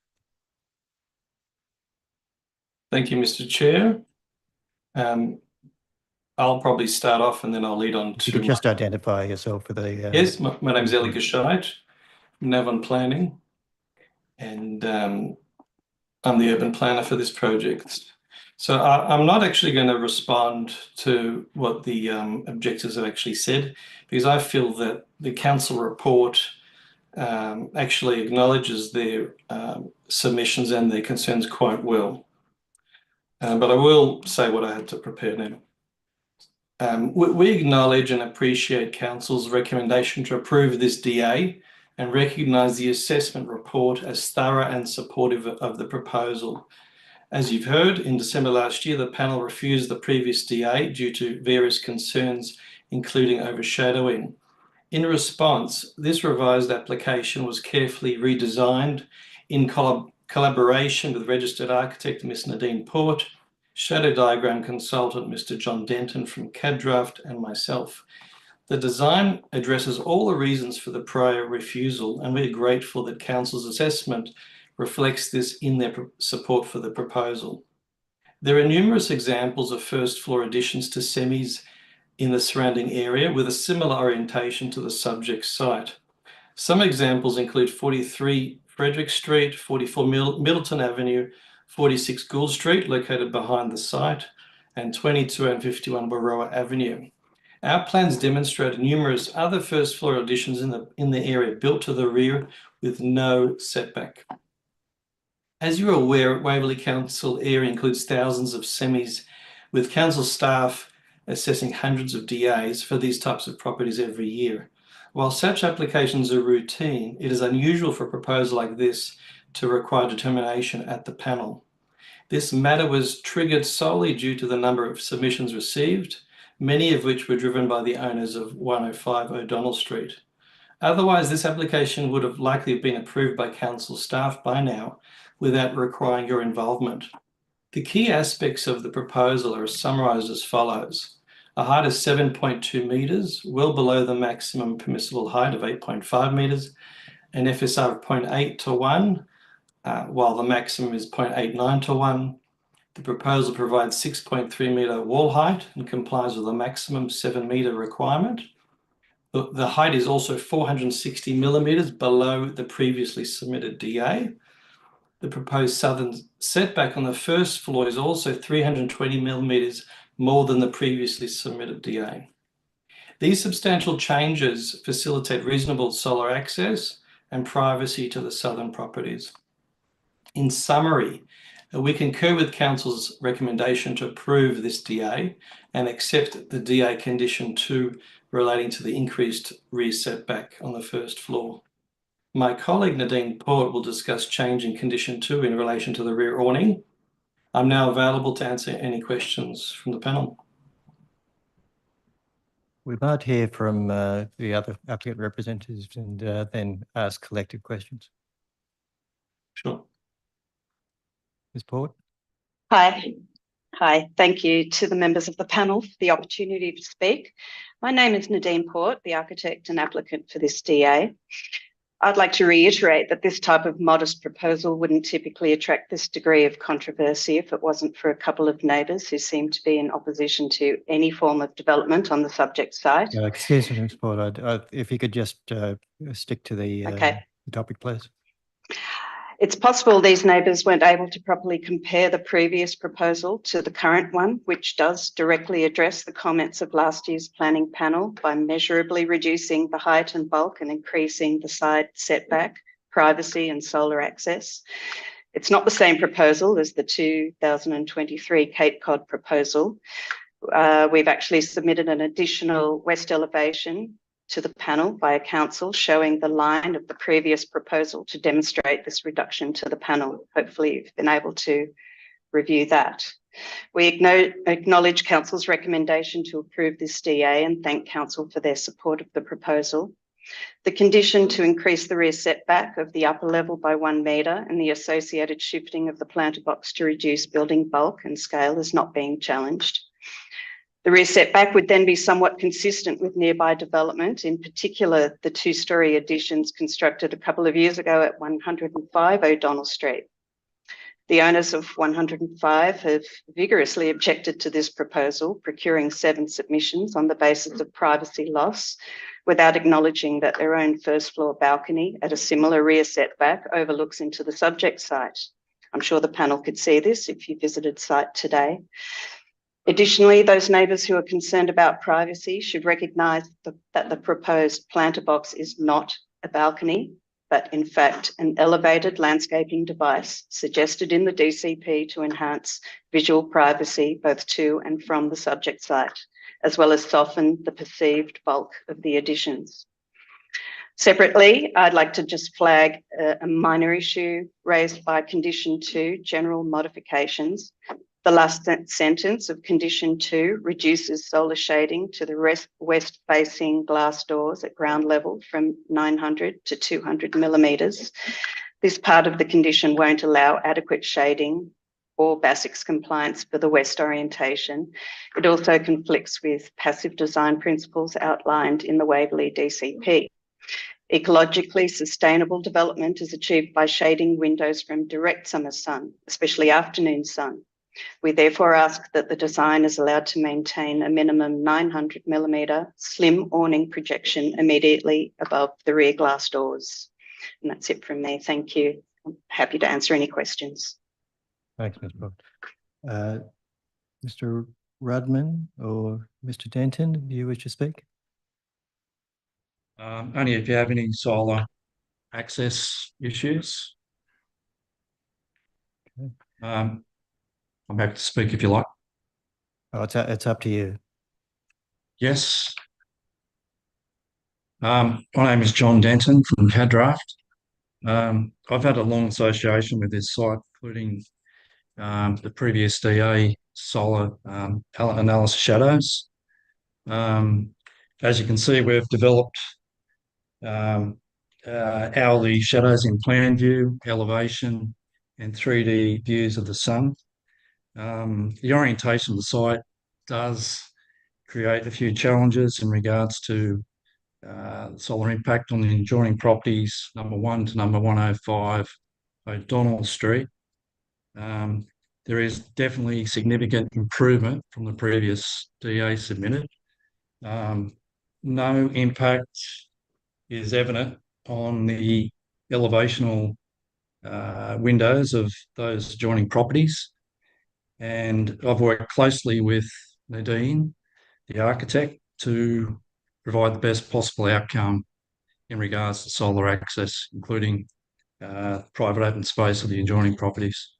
Thank you, Mr. Chair. I'll probably start off and then I'll lead on to... You could just identify yourself for the... Yes, my name's Ellie Gosheit, Navon Planning, and I'm the urban planner for this project. So I'm not actually going to respond to what the objectors have actually said, because I feel that the council report actually acknowledges their submissions and their concerns quite well. But I will say what I had to prepare now. We acknowledge and appreciate council's recommendation to approve this DA and recognise the assessment report as thorough and supportive of the proposal. As you've heard, in December last year, the panel refused the previous DA due to various concerns, including overshadowing. In response, this revised application was carefully redesigned in collaboration with registered architect Ms. Nadine Port, shadow diagram consultant Mr. John Denton from CADDRAFT, and myself. The design addresses all the reasons for the prior refusal, and we're grateful that council's assessment reflects this in their support for the proposal. There are numerous examples of first floor additions to semis in the surrounding area with a similar orientation to the subject site. Some examples include 43 Frederick Street, 44 Middleton Avenue, 46 Gould Street, located behind the site, and 22 and 51 Baroa Avenue. Our plans demonstrate numerous other first floor additions in the area built to the rear with no setback. As you're aware, Waverley Council area includes thousands of semis, with council staff assessing hundreds of DAs for these types of properties every year. While such applications are routine, it is unusual for a proposal like this to require determination at the panel. This matter was triggered solely due to the number of submissions received, many of which were driven by the owners of 105 O'Donnell Street. Otherwise, this application would have likely been approved by council staff by now without requiring your involvement. The key aspects of the proposal are summarised as follows. A height of 7.2 metres, well below the maximum permissible height of 8.5 metres, an FSR of 0.8 to 1, while the maximum is 0.89 to 1. The proposal provides 6.3 metre wall height and complies with the maximum 7 metre requirement. The height is also 460 millimetres below the previously submitted DA. The proposed southern setback on the first floor is also 320 millimetres more than the previously submitted DA. These substantial changes facilitate reasonable solar access and privacy to the southern properties. In summary, we concur with Council's recommendation to approve this DA and accept the DA condition 2 relating to the increased rear setback on the first floor. My colleague Nadine Port will discuss change in condition 2 in relation to the rear awning. I'm now available to answer any questions from the panel. We might hear from the other applicant representatives and then ask collective questions. Sure. Ms. Port? Hi. Hi, thank you to the members of the panel for the opportunity to speak. My name is Nadine Port, the architect and applicant for this DA. I'd like to reiterate that this type of modest proposal wouldn't typically attract this degree of controversy if it wasn't for a couple of neighbours who seem to be in opposition to any form of development on the subject site. Excuse me, Ms. Port, if you could just stick to the topic, please. It's possible these neighbours weren't able to properly compare the previous proposal to the current one, which does directly address the comments of last year's planning panel by measurably reducing the height and bulk and increasing the side setback, privacy and solar access. It's not the same proposal as the 2023 Cape Cod proposal. We've actually submitted an additional west elevation to the panel by a council showing the line of the previous proposal to demonstrate this reduction to the panel. Hopefully you've been able to review that. We acknowledge council's recommendation to approve this DA and thank council for their support of the proposal. The condition to increase the rear setback of the upper level by 1 metre and the associated shifting of the planter box to reduce building bulk and scale is not being challenged. The rear setback would then be somewhat consistent with nearby development, in particular the 2-storey additions constructed a couple of years ago at 105 O'Donnell Street. The owners of 105 have vigorously objected to this proposal, procuring 7 submissions on the basis of privacy loss, without acknowledging that their own first floor balcony at a similar rear setback overlooks into the subject site. I'm sure the panel could see this if you visited site today. Additionally, those neighbours who are concerned about privacy should recognise that the proposed planter box is not a balcony, but in fact an elevated landscaping device suggested in the DCP to enhance visual privacy both to and from the subject site, as well as soften the perceived bulk of the additions. Separately, I'd like to just flag a minor issue raised by condition 2, general modifications. The last sentence of condition 2 reduces solar shading to the west-facing glass doors at ground level from 900 to 200 millimetres. This part of the condition won't allow adequate shading or BASIX compliance for the west orientation. It also conflicts with passive design principles outlined in the Waverley DCP. Ecologically sustainable development is achieved by shading windows from direct summer sun, especially afternoon sun. We therefore ask that the design is allowed to maintain a minimum 900 millimetre slim awning projection immediately above the rear glass doors. And that's it from me. Thank you. I'm happy to answer any questions. Thanks, Ms. Port. Mr. Rudman or Mr. Denton, do you wish to speak? Only if you have any solar access issues. Okay. I'm happy to speak if you like. Oh, it's up to you. Yes. My name is John Denton from Cadraft. I've had a long association with this site, including the previous DA solar analysis shadows. As you can see, we've developed hourly shadows in plan view, elevation, and 3D views of the sun. The orientation of the site does create a few challenges in regards to solar impact on the adjoining properties, number 1 to number 105 O'Donnell Street. There is definitely significant improvement from the previous DA submitted. No impact is evident on the elevational windows of those adjoining properties. And I've worked closely with Nadine, the architect, to provide the best possible outcome in regards to solar access, including private open space of the adjoining properties.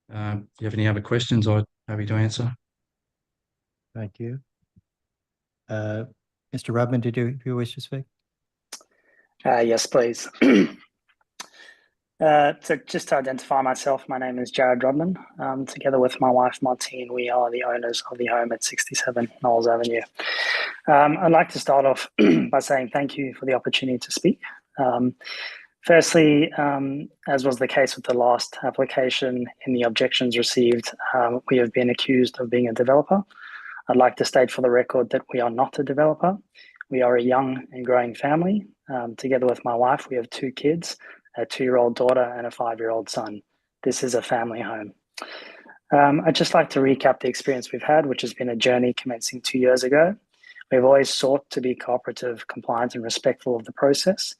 Do you have any other questions? I'd be happy to answer. Thank you. Mr. Rubman, did you wish to speak? Yes, please. So just to identify myself, my name is Jared Rodman. Together with my wife, Martine, we are the owners of the home at 67 Knowles Avenue. I'd like to start off by saying thank you for the opportunity to speak. Firstly, as was the case with the last application in the objections received, we have been accused of being a developer. I'd like to state for the record that we are not a developer. We are a young and growing family. Together with my wife, we have 2 kids, a 2-year-old daughter and a 5-year-old son. This is a family home. I'd just like to recap the experience we've had, which has been a journey commencing 2 years ago. We've always sought to be cooperative, compliant, and respectful of the process.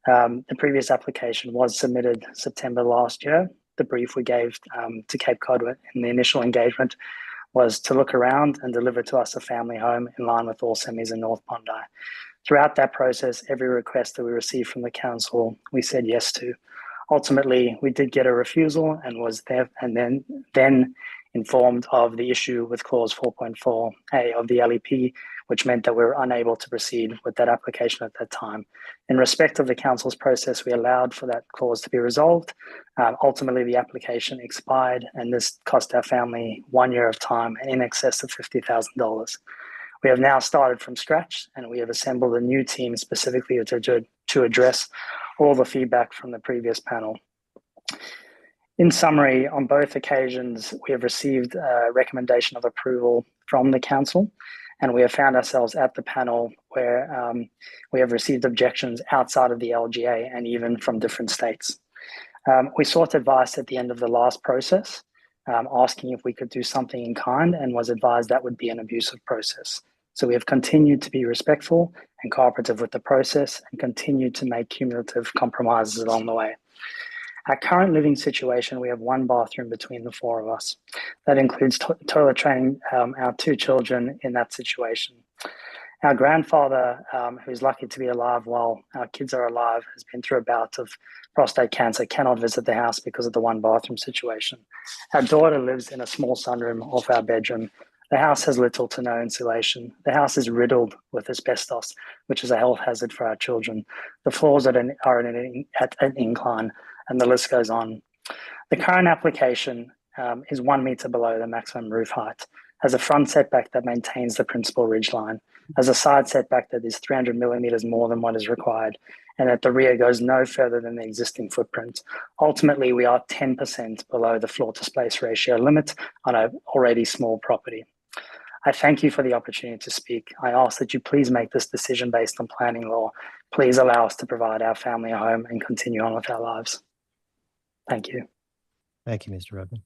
The previous application was submitted September last year. The brief we gave to Cape Cod in the initial engagement was to look around and deliver to us a family home in line with all semis in North Bondi. Throughout that process, every request that we received from the council, we said yes to. Ultimately, we did get a refusal and was there and then informed of the issue with clause 4.4a of the LEP, which meant that we were unable to proceed with that application at that time. In respect of the council's process, we allowed for that clause to be resolved. Ultimately, the application expired, and this cost our family 1 year of time and in excess of $50,000. We have now started from scratch, and we have assembled a new team specifically to address all the feedback from the previous panel. In summary, on both occasions, we have received a recommendation of approval from the council, and we have found ourselves at the panel where we have received objections outside of the LGA and even from different states. We sought advice at the end of the last process, asking if we could do something in kind, and was advised that would be an abusive process. So we have continued to be respectful and cooperative with the process and continued to make cumulative compromises along the way. Our current living situation, we have 1 bathroom between the 4 of us. That includes toilet training our 2 children in that situation. Our grandfather, who's lucky to be alive while our kids are alive, has been through a bout of prostate cancer, cannot visit the house because of the 1 bathroom situation. Our daughter lives in a small sunroom off our bedroom. The house has little to no insulation. The house is riddled with asbestos, which is a health hazard for our children. The floors are at an incline, and the list goes on. The current application is 1 meter below the maximum roof height, has a front setback that maintains the principal ridge line, has a side setback that is 300 millimeters more than what is required, and at the rear goes no further than the existing footprint. Ultimately, we are 10% below the floor to space ratio limit on an already small property. I thank you for the opportunity to speak. I ask that you please make this decision based on planning law. Please allow us to provide our family a home and continue on with our lives. Thank you. Thank you, Mr. Rubman.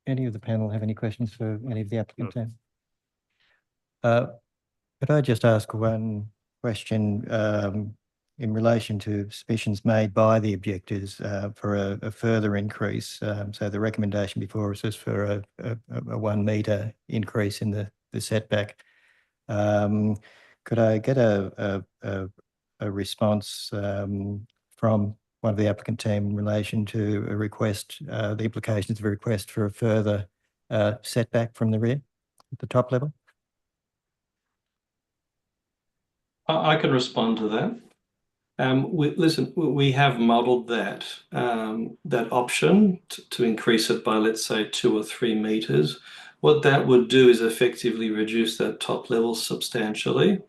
Any of the panel have any questions for any of the applicant team? Could I just ask one question in relation to submissions made by the objectors for a further increase? So the recommendation before us is for a 1 meter increase in the setback. Could I get a response from one of the applicant team in relation to a request, the implications of a request for a further setback from the rear at the top level? I can respond to that. We have modelled that that option to increase it by, let's say, 2 or 3 meters. What that would do is effectively reduce that top level substantially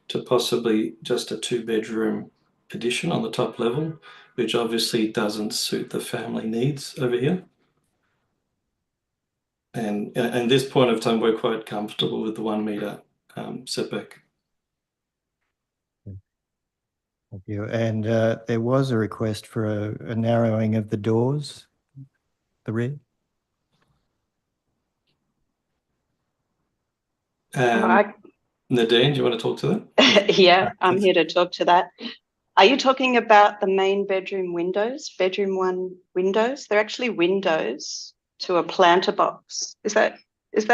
to possibly just a 2-bedroom addition on the top level, which obviously doesn't suit the family needs over here. And at this point of time, we're quite comfortable with the 1 meter setback. Thank you. And there was a request for a narrowing of the doors, the rear. Nadine, do you want to talk to that? Yeah, I'm here to talk to that. Are you talking about the main bedroom windows, bedroom 1 windows? They're actually windows to a planter box. Is that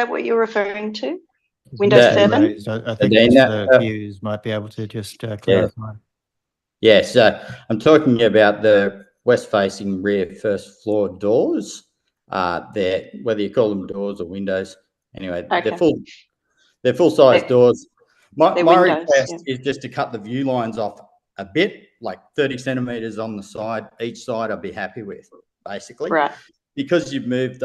what you're referring to? Windows 7? I think Mr. Hughes might be able to just clarify. Yes, I'm talking about the west-facing rear first floor doors. They're, whether you call them doors or windows, anyway, they're full-size doors. My request is just to cut the view lines off a bit, like 30 centimetres on the side, each side I'd be happy with, basically. Right. Because you've moved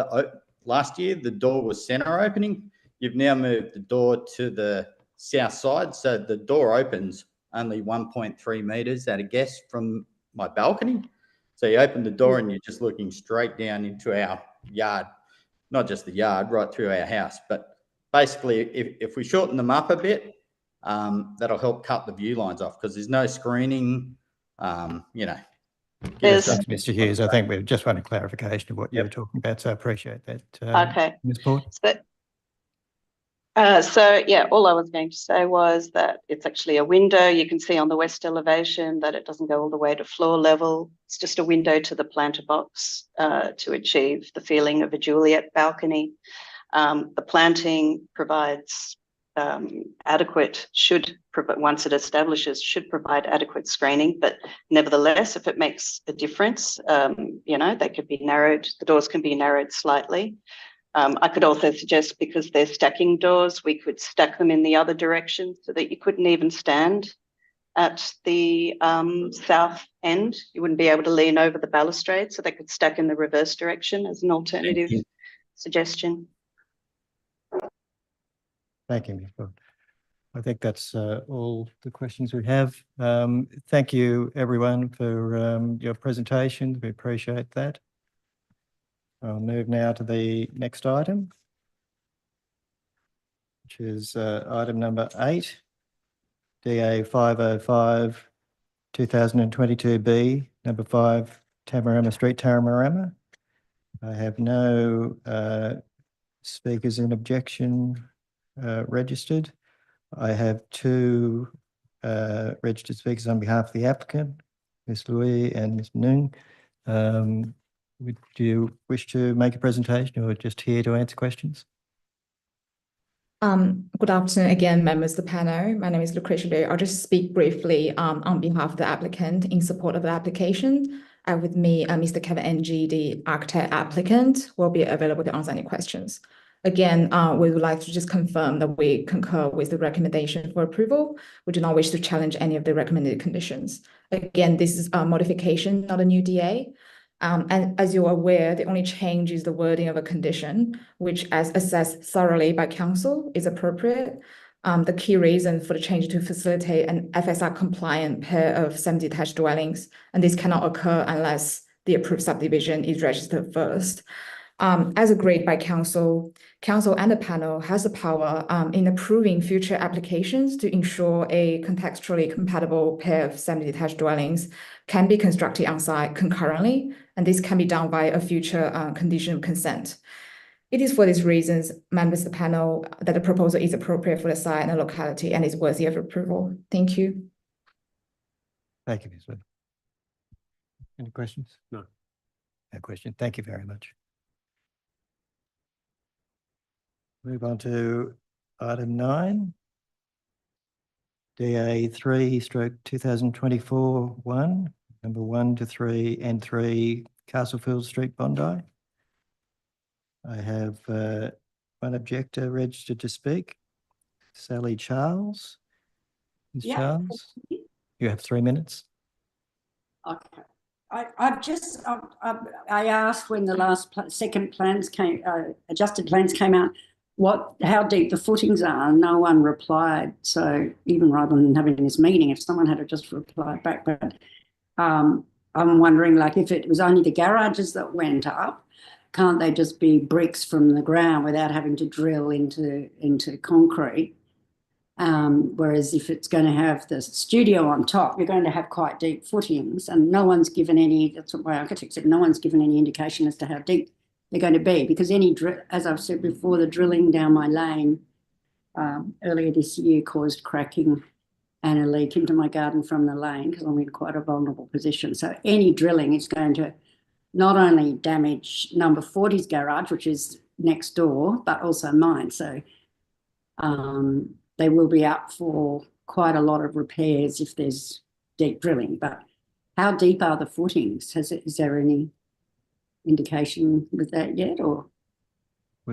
last year, the door was centre opening. You've now moved the door to the south side, so the door opens only 1.3 meters at a guess from my balcony. So you open the door and you're just looking straight down into our yard, not just the yard, right through our house. But basically, if we shorten them up a bit, that'll help cut the view lines off because there's no screening, you know. Thanks, Mr. Hughes. I think we just want a clarification of what you were talking about, so I appreciate that. Okay. Ms. Port? So yeah, all I was going to say was that it's actually a window. You can see on the west elevation that it doesn't go all the way to floor level. It's just a window to the planter box to achieve the feeling of a Juliet balcony. The planting provides once it establishes, should provide adequate screening, but nevertheless, if it makes a difference, you know, they could be narrowed, the doors can be narrowed slightly. I could also suggest, because they're stacking doors, we could stack them in the other direction so that you couldn't even stand at the south end. You wouldn't be able to lean over the balustrade, so they could stack in the reverse direction as an alternative suggestion. Thank you, Ms. Port. I think that's all the questions we have. Thank you, everyone, for your presentations. We appreciate that. I'll move now to the next item, which is item number 8, DA 505 2022B, number 5, Tamarama Street, Tamarama. I have no speakers in objection registered. I have 2 registered speakers on behalf of the applicant, Ms. Louis and Ms. Nung. Would you wish to make a presentation or just here to answer questions? Good afternoon again, members of the panel. My name is Lucretia Liu. I'll just speak briefly on behalf of the applicant in support of the application. With me, Mr. Kevin NG, the architect applicant, will be available to answer any questions. Again, we would like to just confirm that we concur with the recommendation for approval. We do not wish to challenge any of the recommended conditions. Again, this is a modification, not a new DA. And as you're aware, the only change is the wording of a condition, which, as assessed thoroughly by council, is appropriate. The key reason for the change to facilitate an FSR compliant pair of semi-detached dwellings, and this cannot occur unless the approved subdivision is registered first. As agreed by council and the panel has the power in approving future applications to ensure a contextually compatible pair of semi-detached dwellings can be constructed on site concurrently, and this can be done by a future condition of consent. It is for these reasons, members of the panel, that the proposal is appropriate for the site and the locality and is worthy of approval. Thank you. Thank you, Ms. Wood. Any questions? No. No question. Thank you very much. Move on to item 9, DA 3/2024-1, number 1 to 3 and 3, Castlefield Street, Bondi. I have one objector registered to speak, Sally Charles. Ms. Charles, you have 3 minutes. Okay. I asked when the last second plans came, adjusted plans came out, how deep the footings are, and no one replied. So even rather than having this meeting, if someone had just replied back, but I'm wondering, like, if it was only the garages that went up, can't they just be bricks from the ground without having to drill into concrete? Whereas if it's going to have the studio on top, you're going to have quite deep footings, and no one's given any, that's what my architect said, no one's given any indication as to how deep they're going to be, because as I've said before, the drilling down my lane earlier this year caused cracking and a leak into my garden from the lane, because I'm in quite a vulnerable position. So any drilling is going to not only damage number 40's garage, which is next door, but also mine. So they will be up for quite a lot of repairs if there's deep drilling. But how deep are the footings? Is there any indication with that yet, or?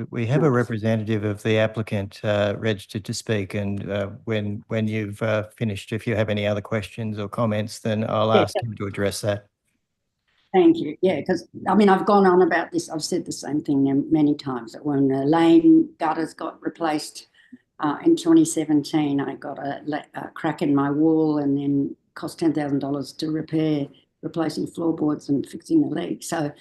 We have a representative of the applicant registered to speak, and when you've finished, if you have any other questions or comments, then I'll ask him to address that. Thank you. Yeah, because I mean, I've gone on about this. I've said the same thing many times, that when the lane gutters got replaced in 2017, I got a crack in my wall, and then cost $10,000 to repair, replacing floorboards and fixing the leak. So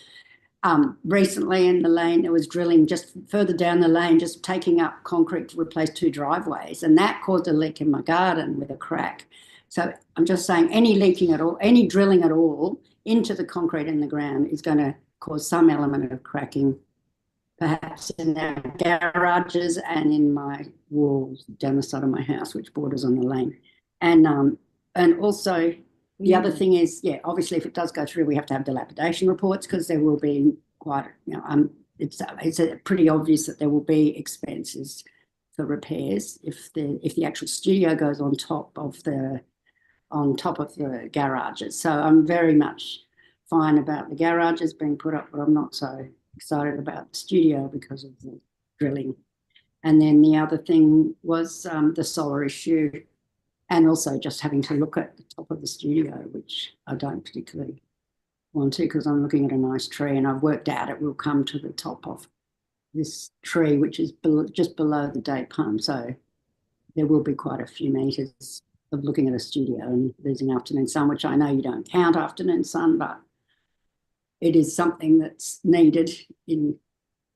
recently in the lane, there was drilling just further down the lane, just taking up concrete to replace 2 driveways, and that caused a leak in my garden with a crack. So I'm just saying, any leaking at all, any drilling at all into the concrete in the ground is going to cause some element of cracking, perhaps in our garages and in my walls down the side of my house, which borders on the lane. And also, the other thing is, yeah, obviously, if it does go through, we have to have dilapidation reports, because there will be quite, it's pretty obvious that there will be expenses for repairs if the actual studio goes on top of the garages. So I'm very much fine about the garages being put up, but I'm not so excited about the studio because of the drilling. And then the other thing was the solar issue, and also just having to look at the top of the studio, which I don't particularly want to, because I'm looking at a nice tree, and I've worked out it will come to the top of this tree, which is just below the date palm. So there will be quite a few metres of looking at a studio and losing afternoon sun, which I know you don't count afternoon sun, but it is something that's needed in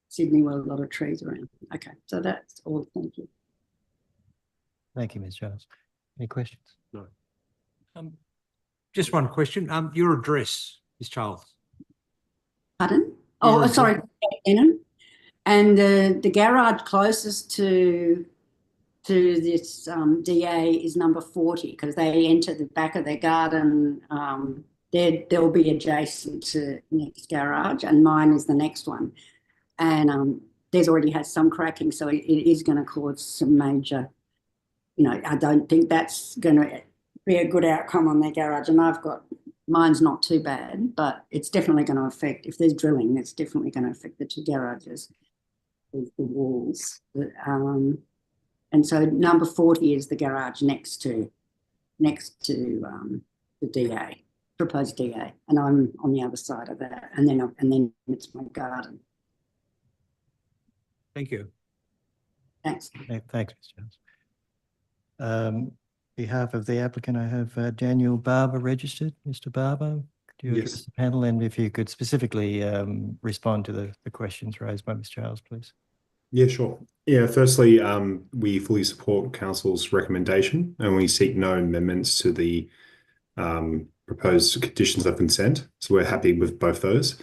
Sydney where a lot of trees around. Okay, so that's all. Thank you. Thank you, Ms. Charles. Any questions? No. Just one question. Your address, Ms. Charles. Pardon? Oh, sorry, Denon. And the garage closest to this DA is number 40, because they enter the back of their garden. They'll be adjacent to next garage, and mine is the next one. And there's already had some cracking, so it is going to cause some major, I don't think that's going to be a good outcome on their garage. And mine's not too bad, but it's definitely going to affect, if there's drilling, it's definitely going to affect the 2 garages with the walls. And so number 40 is the garage next to the DA, proposed DA, and I'm on the other side of that, and then it's my garden. Thank you. Thanks. Thanks, Ms. Jones. On behalf of the applicant, I have Daniel Barber registered. Mr. Barber, could you address the panel, and if you could specifically respond to the questions raised by Ms. Charles, please. Yeah, sure. Yeah, firstly, we fully support Council's recommendation, and we seek no amendments to the proposed conditions of consent. So we're happy with both those.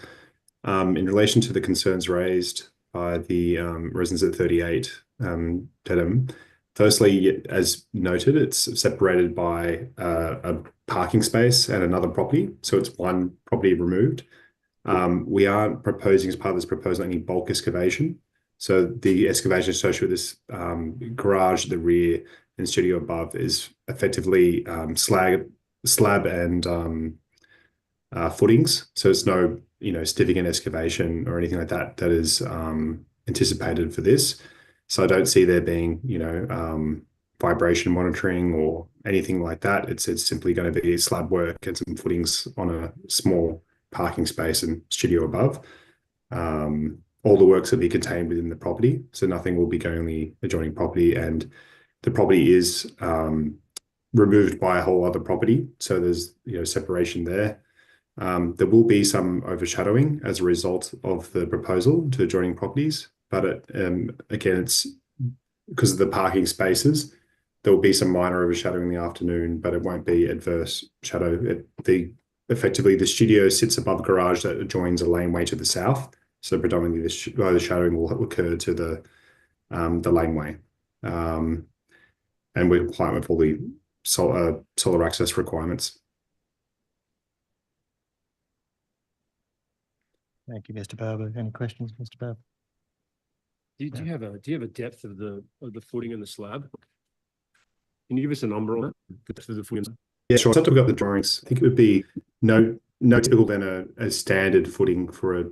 In relation to the concerns raised by the residents at 38 Dedham, firstly, as noted, it's separated by a parking space and another property. So it's one property removed. We aren't proposing, as part of this proposal, any bulk excavation. So the excavation associated with this garage at the rear and studio above is effectively slab and footings. So it's no, significant excavation or anything like that that is anticipated for this. So I don't see there being, vibration monitoring or anything like that. It's simply going to be slab work and some footings on a small parking space and studio above. All the works will be contained within the property, so nothing will be going on the adjoining property, and the property is removed by a whole other property, so there's separation there. There will be some overshadowing as a result of the proposal to adjoining properties, but again, it's because of the parking spaces. There will be some minor overshadowing in the afternoon, but it won't be adverse shadow. Effectively, the studio sits above a garage that adjoins a laneway to the south. So predominantly the overshadowing will occur to the laneway. And we're compliant with all the solar access requirements. Thank you, Mr. Barber. Any questions, Mr. Barber? Do you have a depth of the footing and the slab? Can you give us a number on it? The depth of the footing? Yeah, sure. I've got the drawings. I think it would be no typical than a standard footing for a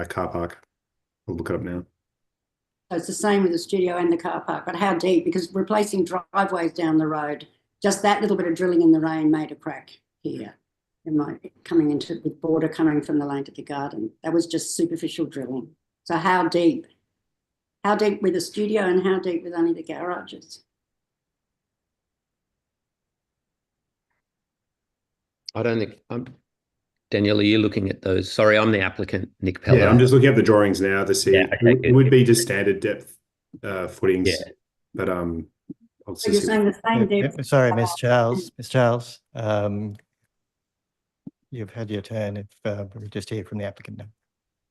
car park. I'll look it up now. So it's the same with the studio and the car park, but how deep? Because replacing driveways down the road, just that little bit of drilling in the rain made a crack here. Coming into the border, coming from the lane to the garden. That was just superficial drilling. So how deep? How deep with the studio and how deep with only the garages? I don't think Danielle, are you looking at those? Sorry, I'm the applicant, Nick Peller. Yeah, I'm just looking at the drawings now to see. It would be just standard depth footings. Yeah. But So you're saying the same depth? Sorry, Ms. Charles. Ms. Charles, you've had your turn. If we just hear from the applicant now.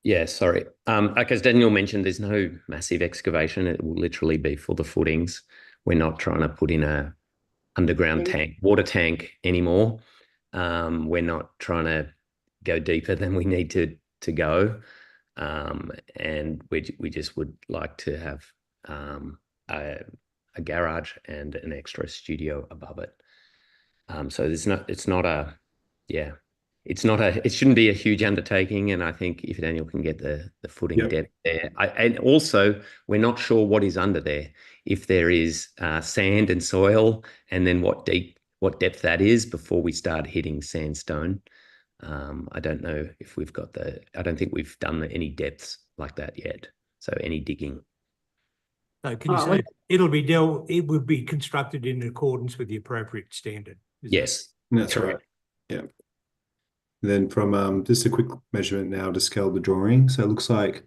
Yeah, sorry. Like as Daniel mentioned, there's no massive excavation. It will literally be for the footings. We're not trying to put in a underground water tank anymore. We're not trying to go deeper than we need to go. And we just would like to have a garage and an extra studio above it. So it shouldn't be a huge undertaking. And I think if Daniel can get the footing depth there, and also we're not sure what is under there. If there is sand and soil, and then what depth that is before we start hitting sandstone. I don't know if we've got I don't think we've done any depths like that yet. So any digging. So can you say it would be constructed in accordance with the appropriate standard? Yes. That's right. Yeah. Then from just a quick measurement now to scale the drawing. So it looks like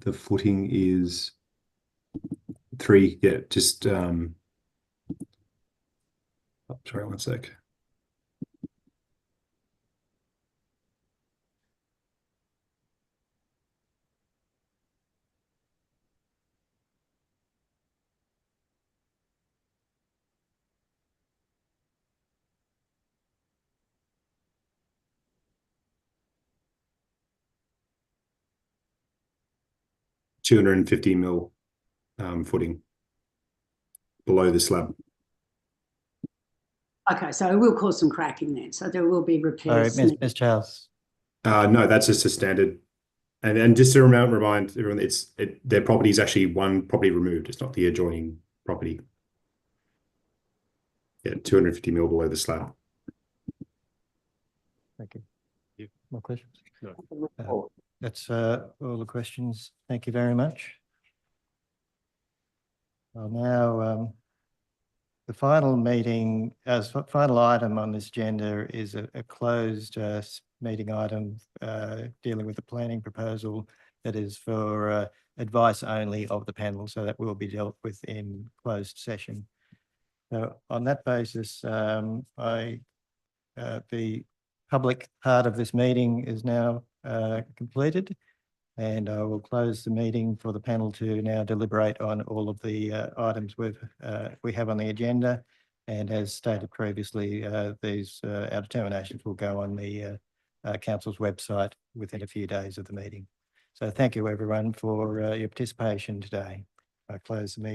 the footing is 3. Yeah, just sorry, one sec. $250 mil footing below the slab. Okay, so it will cause some cracking then. So there will be repairs. Ms. Charles. No, that's just a standard. And just to remind everyone, their property is actually one property removed. It's not the adjoining property. Yeah, 250 mil below the slab. Thank you. More questions? No. That's all the questions. Thank you very much. Well, now the final meeting, final item on this agenda is a closed meeting item dealing with the planning proposal that is for advice only of the panel, so that will be dealt with in closed session. So on that basis, the public part of this meeting is now completed, and I will close the meeting for the panel to now deliberate on all of the items we have on the agenda. And as stated previously, our determinations will go on the council's website within a few days of the meeting. So thank you everyone for your participation today. I close the meeting.